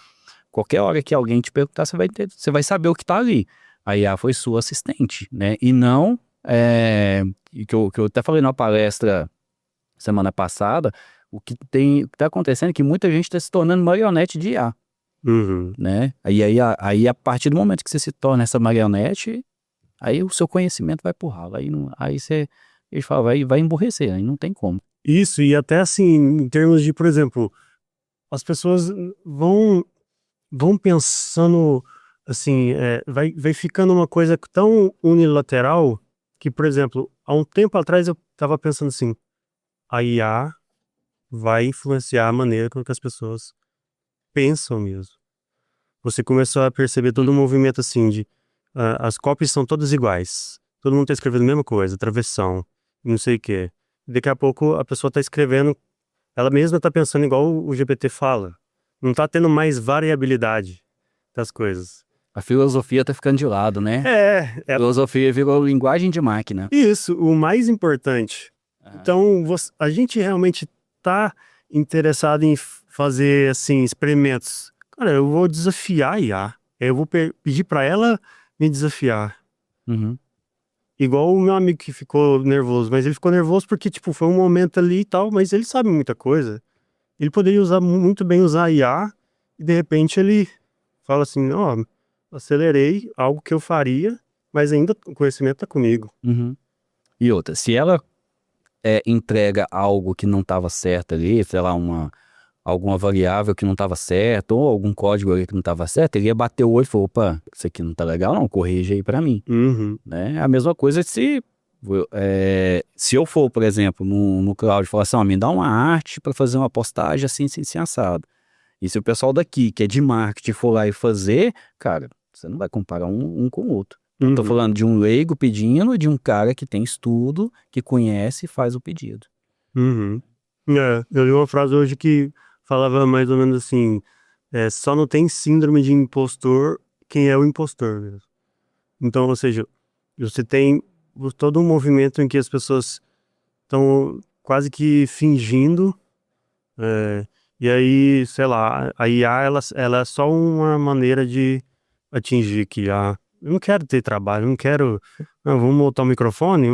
qualquer hora que alguém te perguntar, você vai saber o que tá ali. A IA foi sua assistente, né? E não, que eu até falei na palestra semana passada, o que tá acontecendo é que muita gente está se tornando marionete de IA, Uhum. né? Aí a partir do momento que você se torna essa marionete, aí o seu conhecimento vai pro ralo. Aí eles falam, vai emburrecer, aí não tem como. Isso, e até assim, em termos de, por exemplo, as pessoas vão pensando, assim, vai ficando uma coisa tão unilateral que, por exemplo, há um tempo atrás eu tava pensando assim, a IA vai influenciar a maneira com que as pessoas pensam mesmo. Você começou a perceber todo um movimento assim de as cópias são todas iguais. Todo mundo tá escrevendo a mesma coisa, travessão, não sei o quê. Daqui a pouco a pessoa tá escrevendo, ela mesma tá pensando igual o GPT fala. Não tá tendo mais variabilidade das coisas. A filosofia tá ficando de lado, né? A É filosofia virou linguagem de máquina. isso, o mais importante. Aham. Então, a gente realmente tá interessado em fazer, assim, experimentos. Cara, eu vou desafiar a IA. Eu vou pedir pra ela me desafiar. Uhum. Igual o meu amigo que ficou nervoso, mas ele ficou nervoso porque, tipo, foi um momento ali e tal, mas ele sabe muita coisa. Ele poderia usar muito bem usar a IA e de repente ele fala assim, ó, acelerei algo que eu faria, mas ainda o conhecimento tá comigo. Uhum. E outra, se ela entrega algo que não estava certo ali, sei lá, alguma variável que não estava certa, ou algum código ali que não estava certo, ele ia bater o olho e falar, opa, isso aqui não tá legal não, corrige aí pra mim, Uhum, né? A mesma coisa se eu for, por exemplo, no cloud e falar assim, ó, me dá uma arte para fazer uma postagem assim, assim, assim, assado. E se o pessoal daqui, que é de marketing, for lá e fazer, cara, você não vai comparar um com o outro. Tô uhum. falando de um leigo pedindo, de um cara que tem estudo, que conhece e faz o pedido. Uhum. Eu li uma frase hoje que falava mais ou menos assim, só não tem síndrome de impostor quem é o impostor mesmo. Então, ou seja, você tem todo um movimento em que as pessoas estão quase que fingindo, é, e aí, sei lá, a IA ela é só uma maneira de atingir que eu não quero ter trabalho, eu não quero, vamos montar um microfone,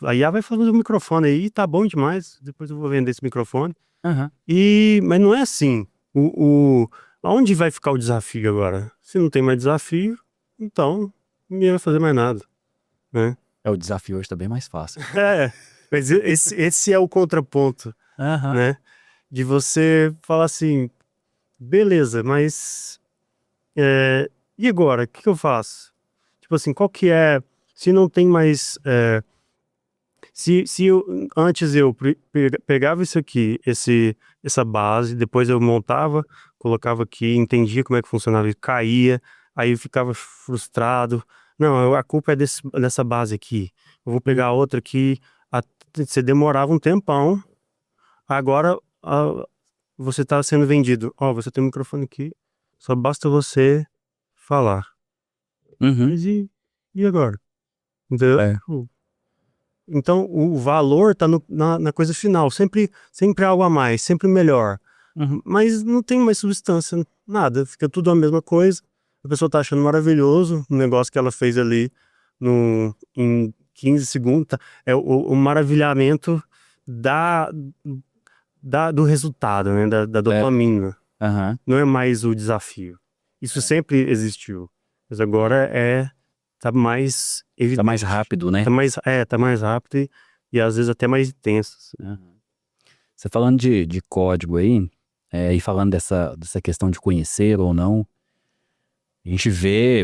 a IA vai fazer o microfone aí, tá bom demais, depois eu vou vender esse microfone. Aham. Mas não é assim. Aonde vai ficar o desafio agora? Se não tem mais desafio, então ninguém vai fazer mais nada, né? O desafio hoje tá bem mais fácil. É, mas esse é o contraponto, Aham. né? De você falar assim, beleza, mas e agora? O que eu faço? Tipo assim, qual que é? Se não tem mais. Antes eu pegava isso aqui, essa base, depois eu montava, colocava aqui, entendia como é que funcionava e caía, aí eu ficava frustrado. Não, a culpa é dessa base aqui. Eu vou Hum. pegar outra aqui. Você demorava um tempão, agora você está sendo vendido. Ó, você tem um microfone aqui, só basta você falar. Uhum. Mas e agora? Entendeu? É. Então, o valor tá na coisa final, sempre algo a mais, sempre melhor. Uhum. Mas não tem mais substância, nada, fica tudo a mesma coisa. A pessoa tá achando maravilhoso o negócio que ela fez ali em 15 segundos. É o maravilhamento da, do resultado, né? Da É. dopamina. Aham. Não é mais o desafio. Isso É. sempre existiu. Mas agora tá mais Tá mais evidente. rápido, né? Tá mais rápido e às vezes até mais intenso, assim. Aham. Você falando de código aí, e falando dessa questão de conhecer ou não, a gente vê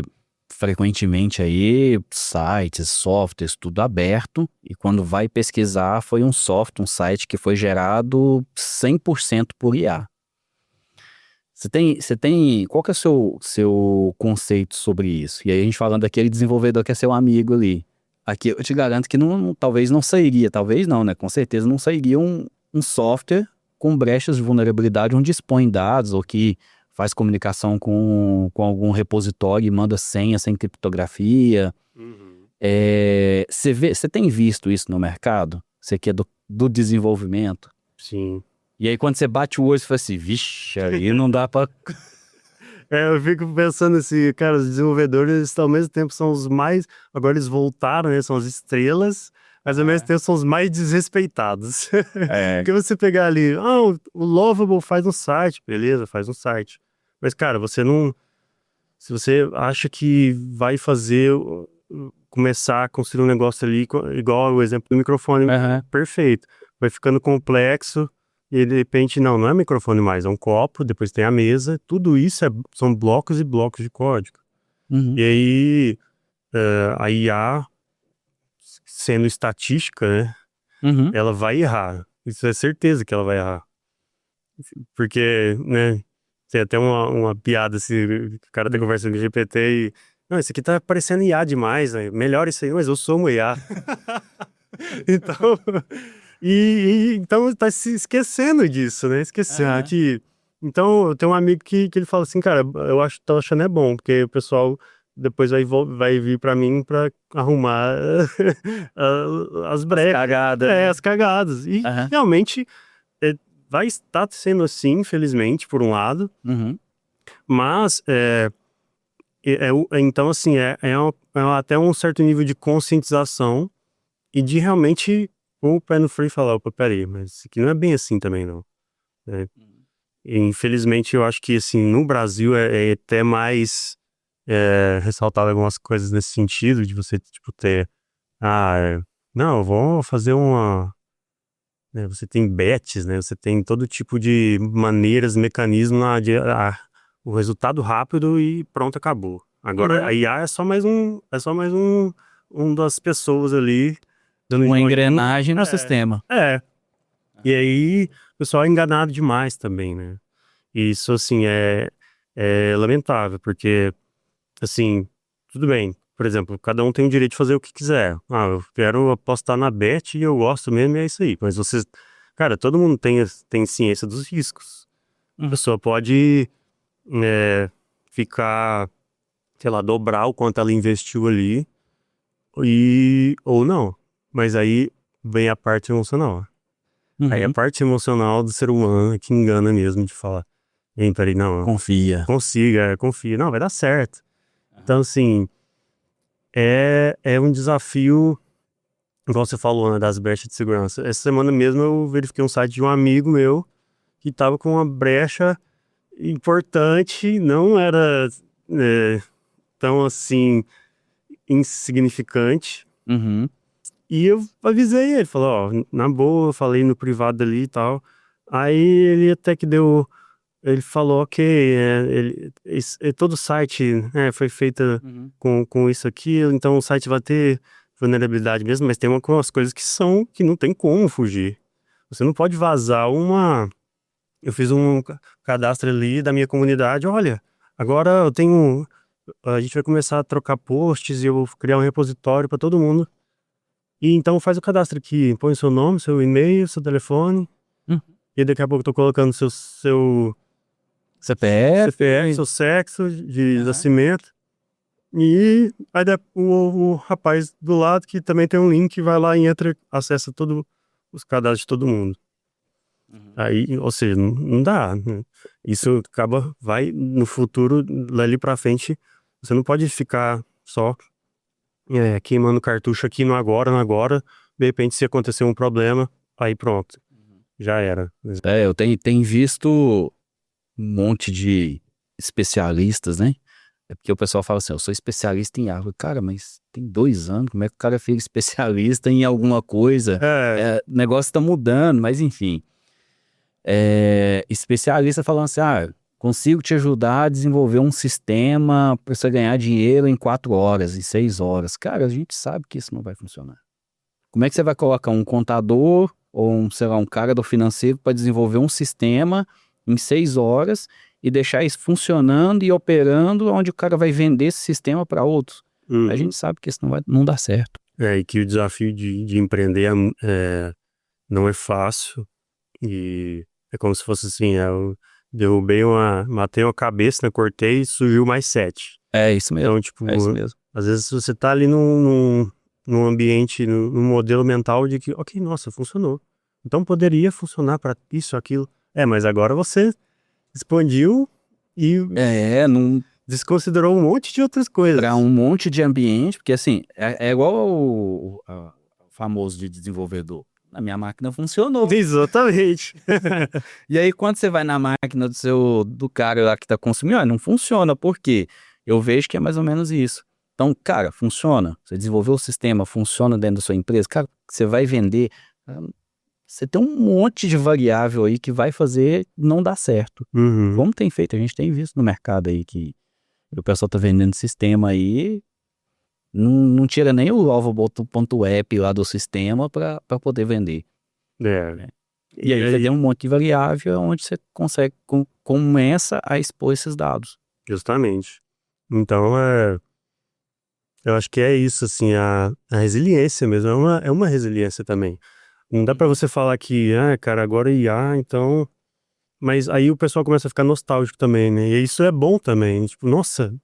frequentemente aí sites, softwares, tudo aberto, e quando vai pesquisar foi um site que foi gerado 100% por IA. Qual que é o seu conceito sobre isso? E aí a gente falando daquele desenvolvedor que é seu amigo ali. Aqui eu te garanto que talvez não sairia, talvez não, né? Com certeza não sairia um software com brechas de vulnerabilidade onde expõe dados ou que faz comunicação com algum repositório e manda senha sem criptografia. Você tem visto isso no mercado? Você que é do desenvolvimento? Sim. E aí quando você bate o olho, você fala assim, vixe, aí não dá pra... Eu fico pensando assim, cara, os desenvolvedores ao mesmo tempo são os mais... Agora eles voltaram, né? São as estrelas, mas ao mesmo tempo são os mais desrespeitados. Porque você pegar ali, o Lovable faz um site, beleza, faz um site. Mas, cara, você não... Se você acha que vai começar a construir um negócio ali, igual o exemplo do microfone, perfeito. Vai ficando complexo, e de repente, não é microfone mais, é um copo, depois tem a mesa, tudo isso são blocos e blocos de código. E aí, a IA, sendo estatística, né, ela vai errar. Isso é certeza que ela vai errar. Porque, né, tem até uma piada, assim, o cara tá conversando com o GPT e... Não, isso aqui tá parecendo IA demais, né? Melhor isso aí, mas eu sou um IA. Então... então tá se esquecendo disso, né? Esquecendo que... Então, eu tenho um amigo que ele fala assim, cara, tô achando bom, porque o pessoal depois vai vir pra mim pra arrumar as brechas. As cagadas. As cagadas. E realmente vai estar sendo assim, infelizmente, por um lado. Mas, então, assim, até um certo nível de conscientização e de realmente pôr o pé no freio e falar, opa, peraí, mas isso aqui não é bem assim também, não. E, infelizmente, eu acho que, assim, no Brasil é até mais ressaltado algumas coisas nesse sentido, de você, tipo, ter... não, eu vou fazer uma... você tem bets, né? Você tem todo tipo de maneiras, mecanismos o resultado rápido e pronto, acabou. Agora a IA é só mais um das pessoas ali dando uma engrenagem no sistema. E aí o pessoal é enganado demais também, né? E isso, assim, é lamentável, porque, assim, tudo bem. Por exemplo, cada um tem o direito de fazer o que quiser. Eu quero apostar na bet e eu gosto mesmo, e é isso aí. Mas cara, todo mundo tem ciência dos riscos. A pessoa pode ficar, sei lá, dobrar o quanto ela investiu ali, ou não. Mas aí vem a parte emocional. Aí a parte emocional do ser humano é que engana mesmo, de falar, peraí, não. Confia. Confia. Não, vai dar certo. Então, assim... É um desafio, igual você falou, né, das brechas de segurança. Essa semana mesmo eu verifiquei um site de um amigo meu que estava com uma brecha importante, não era tão assim insignificante. E eu avisei ele, falou, na boa, eu falei no privado ali e tal. Aí ele até que ele falou, ok, todo site foi feito com isso aqui, então o site vai ter vulnerabilidade mesmo, mas tem umas coisas que não tem como fugir. Você não pode vazar Eu fiz um cadastro ali da minha comunidade, olha, agora a gente vai começar a trocar posts e eu vou criar um repositório para todo mundo. E então faz o cadastro aqui, põe o seu nome, seu e-mail, seu telefone, e daqui a pouco eu tô colocando seu CPF, seu sexo de nascimento. E aí o rapaz do lado que também tem um link, vai lá e acessa todos os cadastros de todo mundo. Aí, ou seja, não dá, né? Isso vai no futuro, dali pra frente, você não pode ficar só queimando cartucho aqui no agora, de repente se acontecer um problema, aí pronto, já era. Eu tenho visto um monte de especialistas, né? É porque o pessoal fala assim, eu sou especialista em árvore. Cara, mas tem 2 anos, como é que o cara fica especialista em alguma coisa? O negócio tá mudando, mas enfim. Especialista falando assim, consigo te ajudar a desenvolver um sistema para você ganhar dinheiro em 4 horas, em 6 horas. Cara, a gente sabe que isso não vai funcionar. Como é que você vai colocar um contador ou sei lá, um cara do financeiro para desenvolver um sistema em 6 horas e deixar isso funcionando e operando, onde o cara vai vender esse sistema para outros? A gente sabe que isso não dá certo. E que o desafio de empreender não é fácil. E é como se fosse assim, eu derrubei matei uma cabeça, né, cortei e surgiu mais 7. É isso mesmo, Então, tipo, é isso mesmo. às vezes você tá ali num ambiente, num modelo mental de que, ok, nossa, funcionou. Então poderia funcionar para isso, aquilo. Mas agora você expandiu e Não desconsiderou um monte de outras coisas. para um monte de ambiente, porque assim, é igual o famoso de desenvolvedor. A minha máquina funcionou. Exatamente. E aí, quando você vai na máquina do cara lá que tá consumindo, não funciona. Por quê? Eu vejo que é mais ou menos isso. Então, cara, funciona. Você desenvolveu o sistema, funciona dentro da sua empresa. Cara, você vai vender. Você tem um monte de variável aí que vai fazer não dar certo. Como tem feito, a gente tem visto no mercado aí que o pessoal tá vendendo sistema aí, não tira nem o alvo.app lá do sistema para poder vender. E aí você tem um monte de variável onde você consegue, começa a expor esses dados. Justamente. Então, eu acho que é isso, assim, a resiliência mesmo, é uma resiliência também. Não dá pra você falar que, cara, agora é IA, então... Mas aí o pessoal começa a ficar nostálgico também, né? E isso é bom também. Tipo, nossa,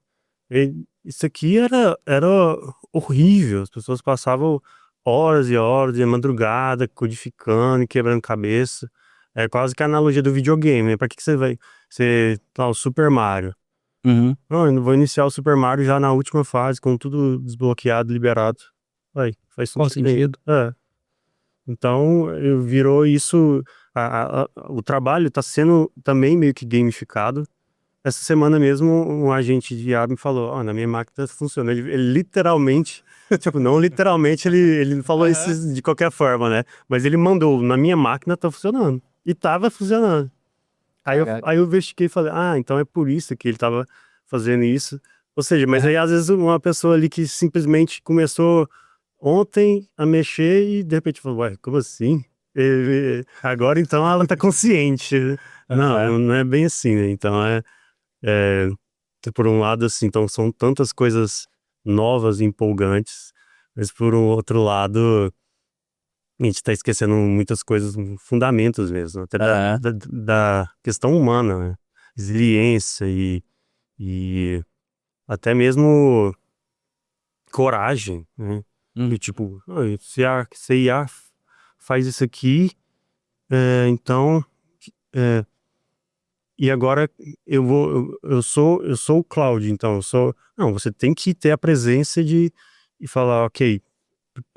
isso aqui era horrível. As pessoas passavam horas e horas de madrugada codificando e quebrando cabeça. É quase que a analogia do videogame, né? Pra que você vai... o Super Mario. Não, eu vou iniciar o Super Mario já na última fase, com tudo desbloqueado, liberado. Faz Qual sentido? Então, virou isso... o trabalho está sendo também meio que gamificado. Essa semana mesmo, um agente de IA me falou, na minha máquina funciona. Ele literalmente, tipo, não literalmente, ele falou isso de qualquer forma, né? Mas ele mandou, na minha máquina tá funcionando. E tava funcionando. Aí eu investiguei e falei, então é por isso que ele tava fazendo isso. Ou seja, mas aí às vezes uma pessoa ali que simplesmente começou ontem a mexer e de repente falou, ué, como assim? Agora então ela tá consciente. Não é bem assim, né? Então por um lado assim, então são tantas coisas novas e empolgantes, mas por um outro lado a gente tá esquecendo muitas coisas, fundamentos mesmo, até da questão humana, né? Resiliência e até mesmo coragem, né? E tipo, se a IA faz isso aqui, então e agora eu sou o Cloud, então não, você tem que ter a presença e falar, ok,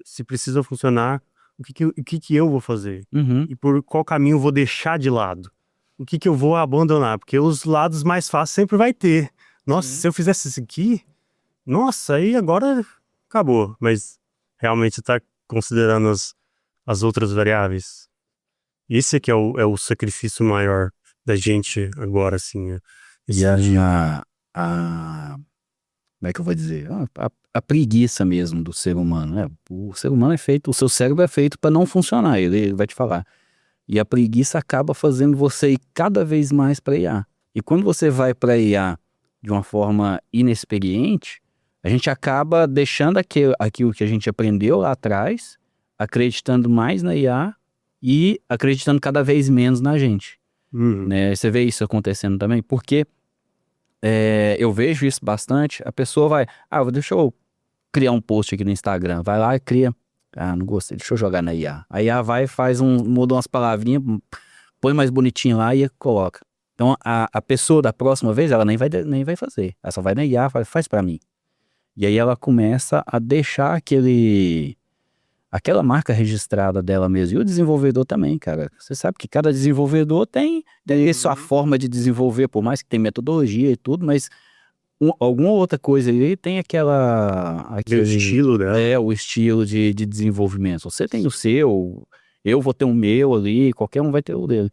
se precisa funcionar, o que eu vou fazer? E por qual caminho eu vou deixar de lado? O que eu vou abandonar? Porque os lados mais fáceis sempre vai ter. Nossa, se eu fizesse isso aqui, nossa, aí agora acabou. Mas realmente tá considerando as outras variáveis. Esse aqui é o sacrifício maior da gente agora, assim. E como é que eu vou dizer? A preguiça mesmo do ser humano, né? O ser humano o seu cérebro é feito para não funcionar, ele vai te falar. E a preguiça acaba fazendo você ir cada vez mais para IA. E quando você vai para IA de uma forma inexperiente, a gente acaba deixando aquilo que a gente aprendeu lá atrás, acreditando mais na IA e acreditando cada vez menos na gente. Né? Você vê isso acontecendo também? Porque eu vejo isso bastante. A pessoa vai, deixa eu criar um post aqui no Instagram. Vai lá e cria. Não gostei, deixa eu jogar na IA. A IA vai, muda umas palavrinhas, põe mais bonitinho lá e coloca. Então a pessoa da próxima vez, ela nem vai fazer. Ela só vai na IA, faz pra mim. E aí ela começa a deixar aquela marca registrada dela mesmo. E o desenvolvedor também, cara. Você sabe que cada desenvolvedor tem sua forma de desenvolver, por mais que tem metodologia e tudo, mas alguma outra coisa ali tem aquele estilo dela. O estilo de desenvolvimento. Você tem o seu, eu vou ter o meu ali, qualquer um vai ter o dele.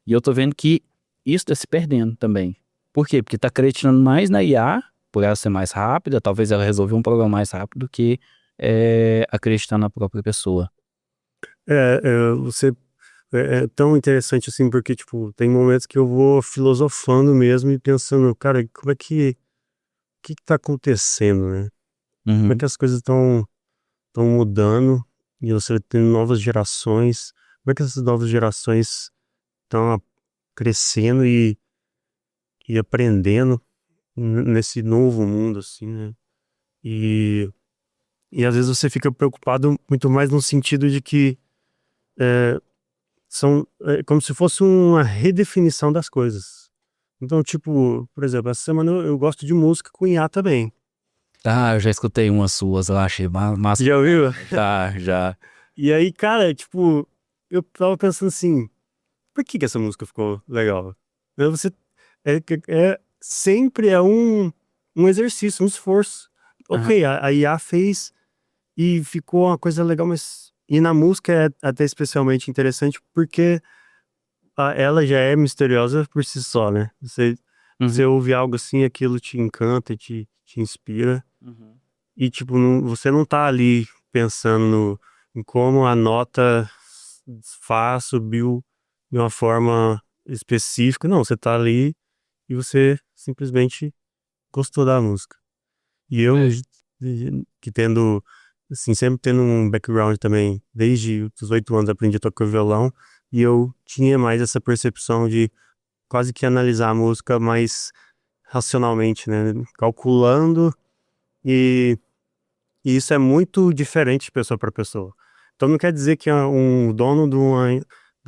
E eu tô vendo que isso tá se perdendo também. Por quê? Porque tá acreditando mais na IA, por ela ser mais rápida, talvez ela resolva um problema mais rápido do que acreditar na própria pessoa. Você é tão interessante assim, porque, tipo, tem momentos que eu vou filosofando mesmo e pensando, cara, como é que, o que que tá acontecendo, né? Como é Uhum. que as coisas estão mudando e você tem novas gerações, como é que essas novas gerações estão crescendo e aprendendo nesse novo mundo, assim, né? E, e às vezes você fica preocupado muito mais no sentido de que é, é como se fosse uma redefinição das coisas. Então, tipo, por exemplo, essa semana eu gosto de música com IA também. Ah, eu já escutei umas suas lá, achei massa. Já ouviu? Tá, já. E aí, cara, tipo, eu tava pensando assim, por que que essa música ficou legal? Você sempre é um exercício, um esforço. Aham. Ok, a IA fez e ficou uma coisa legal, mas e na música é até especialmente interessante porque ela já é misteriosa por si só, né? Você Uhum. ouve algo assim, aquilo te encanta, te inspira Uhum. e tipo, você não tá ali pensando em como a nota Fá subiu de uma forma específica, não, você tá ali e você simplesmente gostou da música. E eu, É. que tendo, assim, sempre tendo um background também, desde os 8 anos aprendi a tocar violão, e eu tinha mais essa percepção de quase que analisar a música mais racionalmente, né? Calculando, e, e isso é muito diferente de pessoa para pessoa. Então não quer dizer que um dono de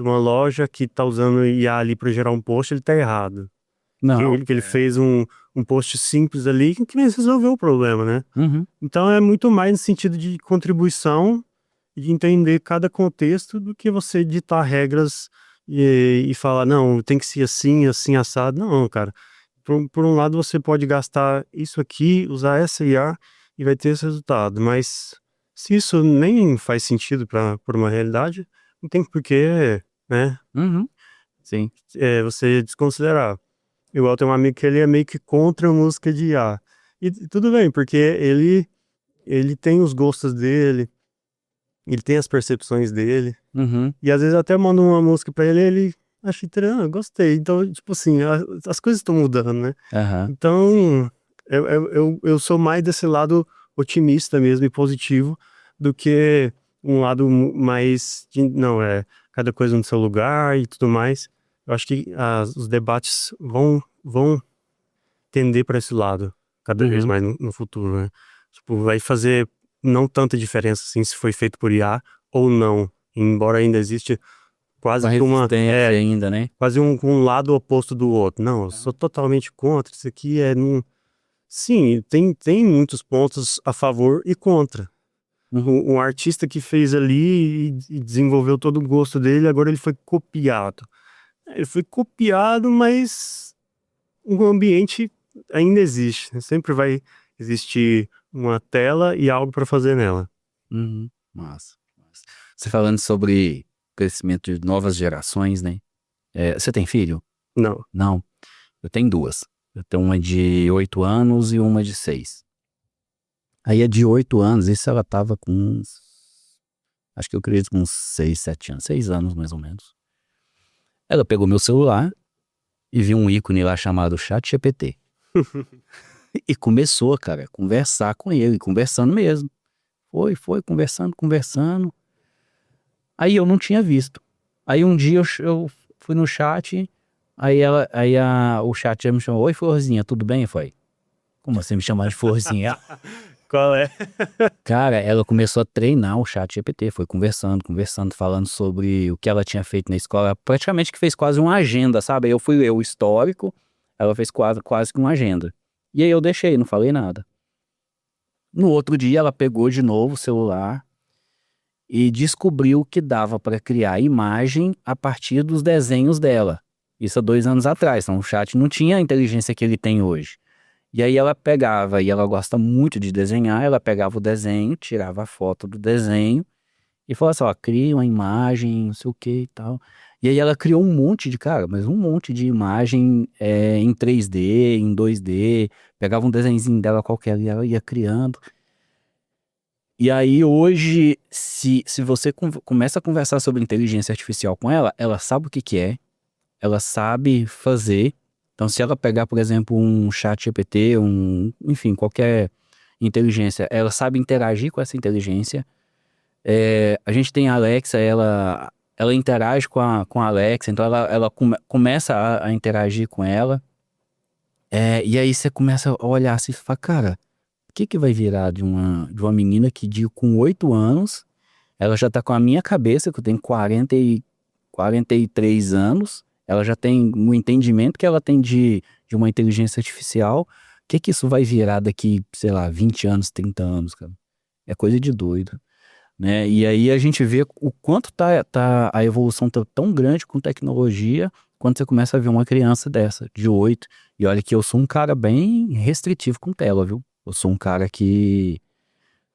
uma loja que está usando IA ali para gerar um post, ele está errado. Que Não. ele fez um post simples ali que resolveu o problema, né? Uhum. Então é muito mais no sentido de contribuição e de entender cada contexto do que você ditar regras e falar, não, tem que ser assim, assim, assado. Não, cara. Por um lado, você pode gastar isso aqui, usar essa IA e vai ter esse resultado. Mas se isso nem faz sentido para por uma realidade, não tem porquê, né, Uhum. Sim. você desconsiderar. Igual tem um amigo que ele é meio que contra a música de IA. E tudo bem, porque ele tem os gostos dele, ele tem as percepções dele. Uhum. E às vezes eu até mando uma música pra ele e ele acha interessante, gostei. Então, tipo assim, as coisas estão mudando, né? Aham. Então, eu sou mais desse lado otimista mesmo e positivo do que um lado mais de, não, cada coisa no seu lugar e tudo mais. Eu acho que os debates vão tender para esse lado cada vez Uhum. mais no futuro, né? Tipo, vai fazer não tanta diferença assim se foi feito por IA ou não, embora ainda existe Com quase a que resistência ainda, né? quase um lado oposto do outro. Não, eu sou totalmente contra, isso aqui não. Sim, tem muitos pontos a favor e contra. Uhum. Um artista que fez ali e desenvolveu todo o gosto dele, agora ele foi copiado. Ele foi copiado, mas o ambiente ainda existe, né? Sempre vai existir uma tela e algo para fazer nela. Uhum. Massa. Massa. Você falando sobre crescimento de novas gerações, né? Você tem filho? Não. Não. Eu tenho duas. Eu tenho uma de 8 anos e uma de 6. Aí a de 8 anos, isso ela tava com uns, acho que eu acredito com uns 6, 7 anos, 6 anos mais ou menos. Ela pegou meu celular e viu um ícone lá chamado ChatGPT. E começou, cara, a conversar com ele, conversando mesmo. Foi, conversando, conversando. Aí eu não tinha visto. Aí um dia eu fui no chat, o chat já me chamou, oi Florzinha, tudo bem? Eu falei, como assim me chamar de Florzinha? Qual é? Cara, ela começou a treinar o chat GPT, foi conversando, conversando, falando sobre o que ela tinha feito na escola, praticamente que fez quase uma agenda, sabe? Aí eu fui ler o histórico, ela fez quase que uma agenda. E aí eu deixei, não falei nada. No outro dia ela pegou de novo o celular e descobriu que dava para criar imagem a partir dos desenhos dela. Isso há 2 anos atrás, então o chat não tinha a inteligência que ele tem hoje. E aí ela pegava, e ela gosta muito de desenhar, ela pegava o desenho, tirava a foto do desenho e falava assim, ó, cria uma imagem, não sei o que e tal. E aí ela criou um monte de, cara, mas um monte de imagem em 3D, em 2D, pegava um desenhozinho dela qualquer e ela ia criando. E aí hoje, se você começa a conversar sobre inteligência artificial com ela, ela sabe o que que é, ela sabe fazer. Então se ela pegar, por exemplo, um chat GPT, enfim, qualquer inteligência, ela sabe interagir com essa inteligência. A gente tem a Alexa, ela interage com a Alexa, então ela começa a interagir com ela. E aí você começa a olhar assim e fala, cara, o que que vai virar de uma menina que com 8 anos, ela já tá com a minha cabeça, que eu tenho 43 anos, ela já tem um entendimento que ela tem de uma inteligência artificial. O que que isso vai virar daqui, sei lá, 20 anos, 30 anos, cara? É coisa de doido, né? E aí a gente vê o quanto a evolução tá tão grande com tecnologia, quando você começa a ver uma criança dessa, de 8. E olha que eu sou um cara bem restritivo com tela, viu? Eu sou um cara que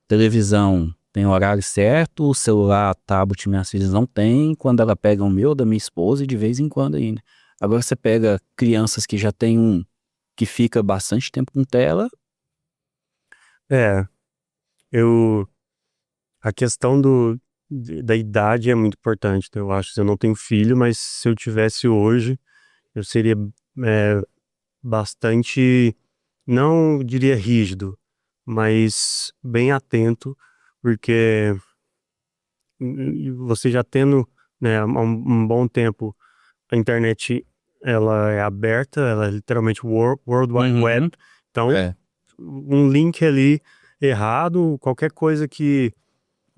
televisão tem horário certo, o celular, tablet, minhas filhas não têm. Quando ela pega o meu, da minha esposa, e de vez em quando ainda. Agora você pega crianças que já tem que fica bastante tempo com tela. É, eu... A questão da idade é muito importante, eu acho. Eu não tenho filho, mas se eu tivesse hoje, eu seria é, bastante, não diria rígido, mas bem atento, porque você já tendo, né, há um bom tempo, a internet, ela é aberta, ela é literalmente World Wide Web, Uhum. então É. um link ali errado, qualquer coisa que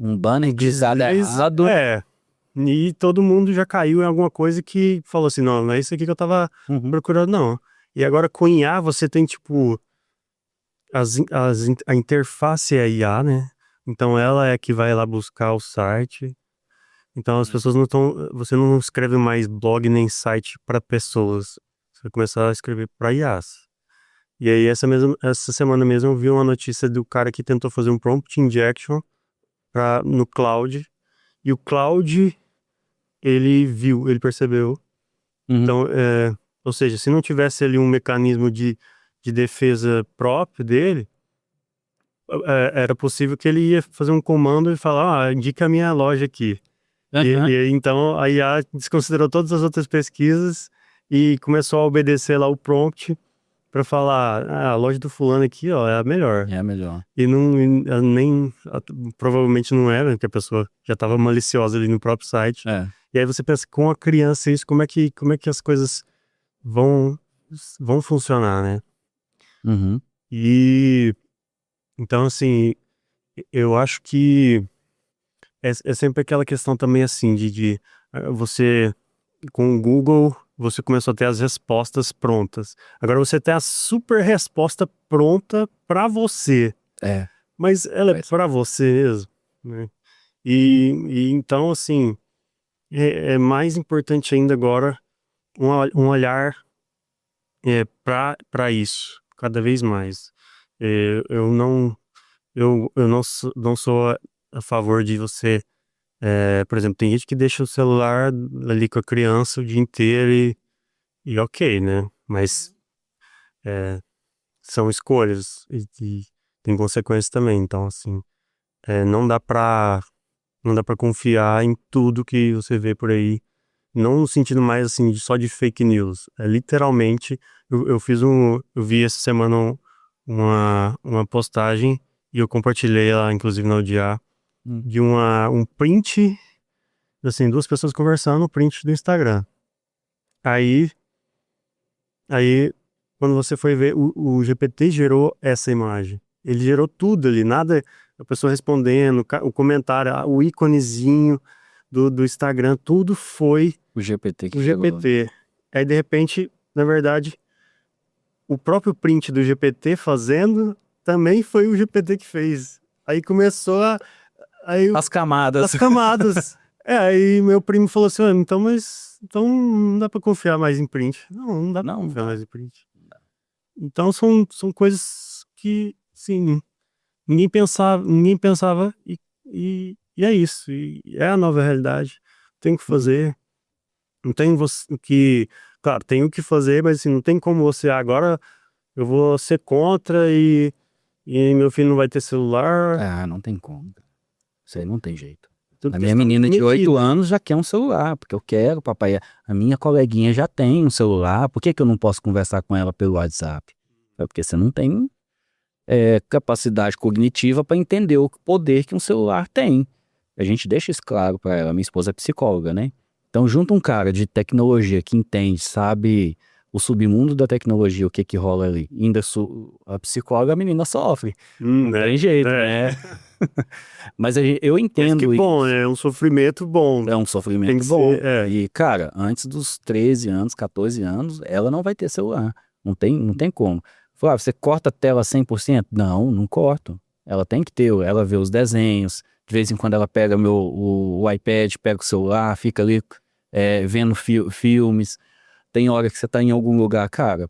Um banner um digitado deslize, errado. e todo mundo já caiu em alguma coisa que falou assim, não é isso aqui que eu tava Uhum. procurando, não. E agora com IA você tem, tipo, a interface é IA, né? Então ela é que vai lá buscar o site. Então as pessoas não estão, você não escreve mais blog nem site para pessoas. Você vai começar a escrever para IAs. E aí essa semana mesmo eu vi uma notícia do cara que tentou fazer um prompt injection no cloud. E o cloud, ele percebeu. Uhum. Então, ou seja, se não tivesse ali um mecanismo de defesa próprio dele, era possível que ele ia fazer um comando e falar, indica a minha loja aqui. Uhum. E então a IA desconsiderou todas as outras pesquisas e começou a obedecer lá o prompt para falar, a loja do fulano aqui, ó, é a melhor. É melhor. E não, provavelmente não era, porque a pessoa já estava maliciosa ali no próprio site. É. E aí você pensa, com a criança isso, como é que as coisas vão, vão funcionar, né? Uhum. E então, assim, eu acho que é sempre aquela questão também assim você com o Google você começou a ter as respostas prontas. Agora você tem a super resposta pronta para você, É. mas ela é Pois. para você mesmo, né? E então assim é mais importante ainda agora um olhar para isso cada vez mais. Eu não não sou a favor de você. Por exemplo, tem gente que deixa o celular ali com a criança o dia inteiro e ok, né? Mas é, são escolhas e tem consequências também. Então, assim, não dá pra confiar em tudo que você vê por aí. Não no sentido mais assim, só de fake news. É literalmente, eu vi essa semana uma postagem e eu compartilhei lá, inclusive na ODA, Hum. de um print, assim, duas pessoas conversando, um print do Instagram. Aí, aí, quando você foi ver, o GPT gerou essa imagem. Ele gerou tudo ali, nada, a pessoa respondendo, o comentário, o íconezinho do Instagram, tudo foi O GPT que o chegou. GPT. Aí, de repente, na verdade, o próprio print do GPT fazendo também foi o GPT que fez. Aí começou aí As camadas. as camadas. Aí meu primo falou assim, então não dá pra confiar mais em print. Não dá pra Não, confiar dá. mais em print. Então são coisas que, sim, ninguém pensava e é isso. E é a nova realidade. Tem que Uhum. fazer. Não tem que... Claro, tem o que fazer, mas assim, não tem como você... Agora eu vou ser contra e meu filho não vai ter celular. Ah, não tem como. Isso aí não tem jeito. Tudo A minha questão menina de 8 medida. anos já quer um celular, porque eu quero, papai. A minha coleguinha já tem um celular, por que que eu não posso conversar com ela pelo WhatsApp? É porque você não tem capacidade cognitiva para entender o poder que um celular tem. A gente deixa isso claro para ela. Minha esposa é psicóloga, né? Então, junta um cara de tecnologia que entende, sabe o submundo da tecnologia, o que que rola ali. Ainda a psicóloga, a menina sofre. Não Né? tem jeito, né? Mas eu Mas que entendo bom, isso. né? É um sofrimento bom. É um Tem sofrimento que bom. ser, é. E, cara, antes dos 13 anos, 14 anos, ela não vai ter celular. Não tem como. Flávio, você corta a tela 100%? Não, não corto. Ela tem que ter, ela vê os desenhos. De vez em quando ela pega o iPad, pega o celular, fica ali vendo filmes. Tem hora que você tá em algum lugar, cara,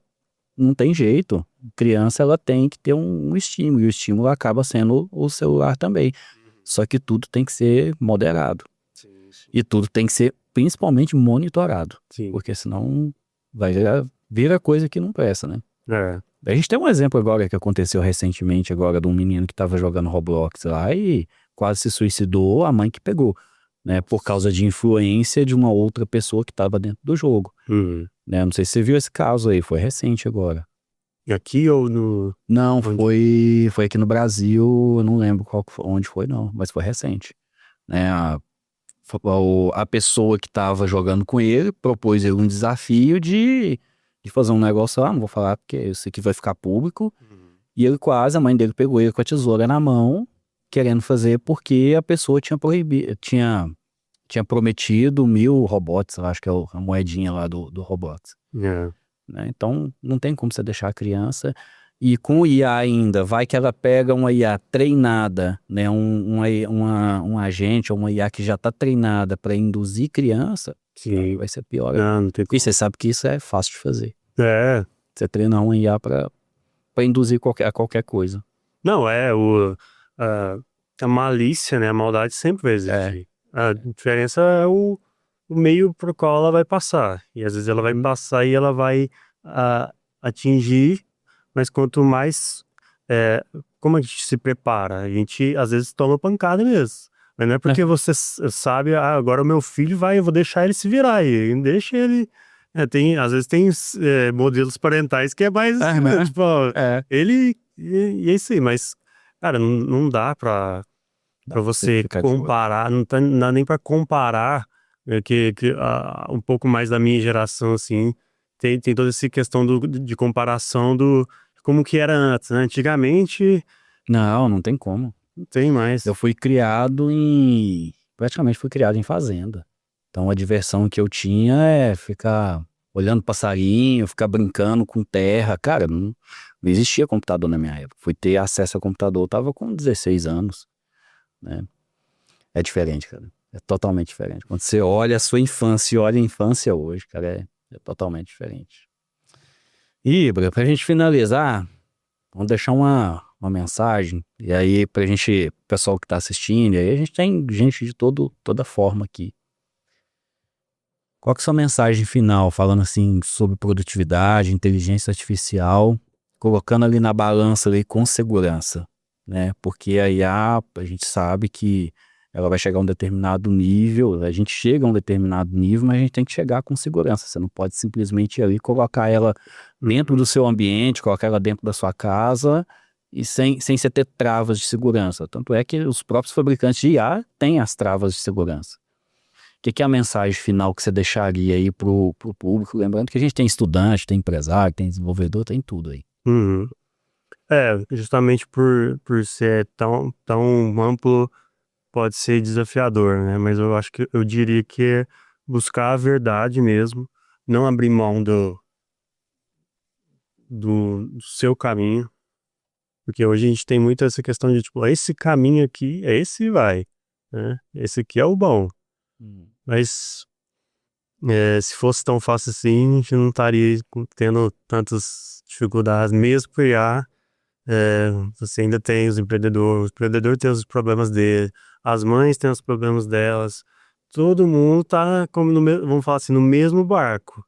não tem jeito. Criança, ela tem que ter um estímulo. E o estímulo acaba sendo o celular também. Só que tudo tem que ser moderado. Sim, sim. E tudo tem que ser principalmente monitorado. Sim. Porque senão vira coisa que não presta, né? É. A gente tem um exemplo agora que aconteceu recentemente agora de um menino que estava jogando Roblox lá e quase se suicidou, a mãe que pegou, né? Por causa de influência de uma outra pessoa que estava dentro do jogo, Uhum. né? Não sei se você viu esse caso aí, foi recente agora. Aqui ou no... Não, Onde? foi aqui no Brasil, eu não lembro onde foi não, mas foi recente, né? A pessoa que estava jogando com ele propôs ele um desafio de fazer um negócio lá, não vou falar porque isso aqui vai ficar público, e ele quase, a mãe dele pegou ele com a tesoura na mão, querendo fazer porque a pessoa tinha proibido, tinha prometido 1.000 Robux, eu acho que é a moedinha lá do Roblox, É. né? Então não tem como você deixar a criança. E com o IA ainda, vai que ela pega uma IA treinada, né? Um agente ou uma IA que já está treinada para induzir criança, aí Sim. vai ser pior Não, ainda. não tem E você como. sabe que isso é fácil de fazer. É. Você treinar uma IA para induzir qualquer coisa. Não, a, a malícia, né? A maldade sempre vai É. existir. A diferença é o meio pro qual ela vai passar. E às vezes ela vai passar e ela vai atingir, mas quanto mais... como a gente se prepara? A gente às vezes toma pancada mesmo. Mas não é Né? porque você sabe, agora o meu filho vai, eu vou deixar ele se virar aí. Deixa ele... às vezes tem modelos parentais que é mais assim, né? Né? Tipo, ó, É. ele... E é isso aí, mas, cara, não dá pra Dá pra você você ficar de olho. comparar, não dá nem pra comparar, um pouco mais da minha geração, assim, tem toda essa questão de comparação como que era antes, né? Antigamente, Não tem como. não tem Eu mais. fui praticamente fui criado em fazenda. Então a diversão que eu tinha é ficar olhando passarinho, ficar brincando com terra. Cara, não existia computador na minha época. Fui ter acesso ao computador, eu tava com 16 anos, né? É diferente, cara. É totalmente diferente. Quando você olha a sua infância e olha a infância hoje, cara, é totalmente diferente. E, Ibra, pra gente finalizar, vamos deixar uma mensagem, e aí pra gente, pessoal que tá assistindo, e aí a gente tem gente de toda forma aqui. Qual que é a sua mensagem final, falando assim sobre produtividade, inteligência artificial, colocando ali na balança ali com segurança, né? Porque a IA, a gente sabe que ela vai chegar a um determinado nível, a gente chega a um determinado nível, mas a gente tem que chegar com segurança. Você não pode simplesmente ir ali colocar ela dentro do seu ambiente, colocar ela dentro da sua casa e sem você ter travas de segurança. Tanto é que os próprios fabricantes de IA têm as travas de segurança. O que é a mensagem final que você deixaria aí pro público? Lembrando que a gente tem estudante, tem empresário, tem desenvolvedor, tem tudo aí. Uhum. Justamente por ser tão amplo, pode ser desafiador, né? Mas eu acho que eu diria que é buscar a verdade mesmo, não abrir mão do seu caminho, porque hoje a gente tem muito essa questão de, tipo, esse caminho aqui, é esse e vai, né? Esse aqui é o bom. Mas se fosse tão fácil assim, a gente não estaria tendo tantas dificuldades, mesmo criar. Você ainda tem os empreendedores tem os problemas dele, as mães têm os problemas delas, todo mundo tá, como vamos falar assim, no mesmo barco.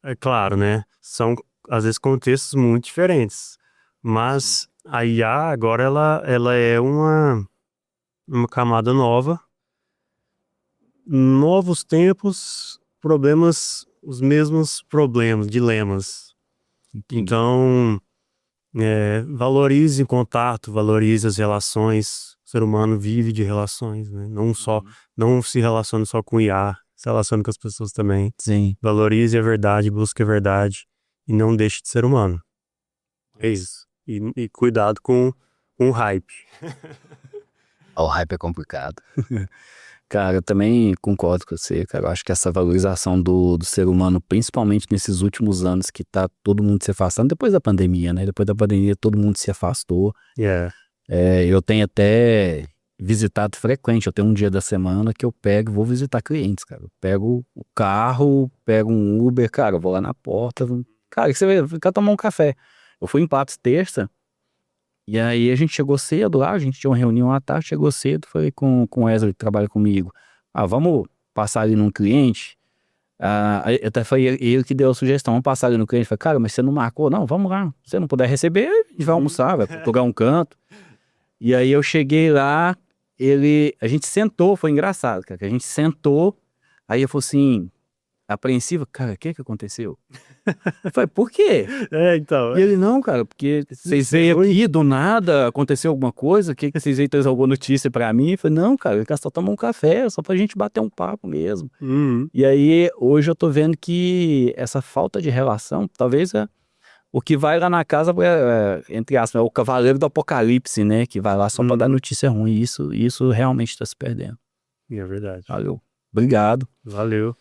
É claro, né? São, às vezes, contextos muito diferentes. Mas a IA, agora, ela é uma camada nova. Novos tempos, problemas, os mesmos problemas, dilemas. Então, valorize o contato, valorize as relações. O ser humano vive de relações, né? Não se relacione só com IA, se relacione com as pessoas também. Sim. Valorize a verdade, busque a verdade e não deixe de ser humano. É isso. E cuidado com o hype. O hype é complicado. Cara, eu também concordo com você, cara. Eu acho que essa valorização do ser humano, principalmente nesses últimos anos que tá todo mundo se afastando, depois da pandemia, né? Depois da pandemia todo mundo se afastou. Eu tenho até visitado frequente, eu tenho um dia da semana que eu pego e vou visitar clientes, cara. Eu pego o carro, pego um Uber, cara, eu vou lá na porta, cara, você vai tomar um café. Eu fui em Patos terça, e aí a gente chegou cedo lá, a gente tinha uma reunião à tarde, chegou cedo, falei com o Wesley que trabalha comigo, vamos passar ali num cliente? Eu até foi ele que deu a sugestão, vamos passar ali no cliente. Falei, cara, mas você não marcou? Não, vamos lá, se você não puder receber, a gente vai almoçar, vai pegar um canto. E aí eu cheguei lá, a gente sentou, foi engraçado, cara, que a gente sentou, aí eu falei assim, apreensivo, cara, o que aconteceu? Eu falei, por quê? Então. E ele, não, cara, porque vocês veio aqui do nada, aconteceu alguma coisa, que vocês veio trazer alguma notícia pra mim? Eu falei, não, cara, ele quer só tomar um café, só pra gente bater um papo mesmo. E aí, hoje eu tô vendo que essa falta de relação, talvez o que vai lá na casa, entre aspas, é o cavaleiro do apocalipse, né? Que vai lá só pra dar notícia ruim. Isso realmente tá se perdendo. É verdade. Valeu. Obrigado. Valeu.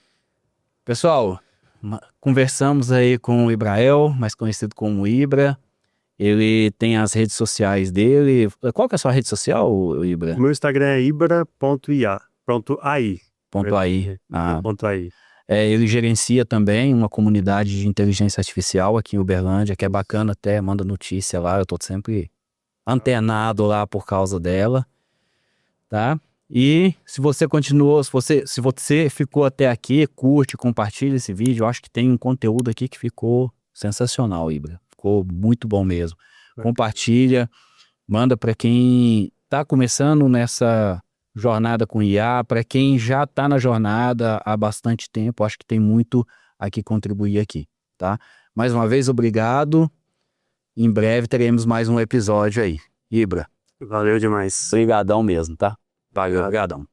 Pessoal, conversamos aí com o Ibrael, mais conhecido como Ibra. Ele tem as redes sociais dele. Qual que é a sua rede social, Ibra? O meu Instagram é ibra.ai. .ai. Ele gerencia também uma comunidade de inteligência artificial aqui em Uberlândia, que é bacana até, manda notícia lá, eu tô sempre antenado lá por causa dela, tá? E se você continuou, se você ficou até aqui, curte, compartilha esse vídeo, eu acho que tem um conteúdo aqui que ficou sensacional, Ibra. Ficou muito bom mesmo. Compartilha, manda para quem tá começando nessa jornada com IA, para quem já tá na jornada há bastante tempo, acho que tem muito a que contribuir aqui, tá? Mais uma vez, obrigado. Em breve teremos mais um episódio aí. Ibra. Valeu demais. Obrigadão mesmo, tá? Valeu, obrigadão.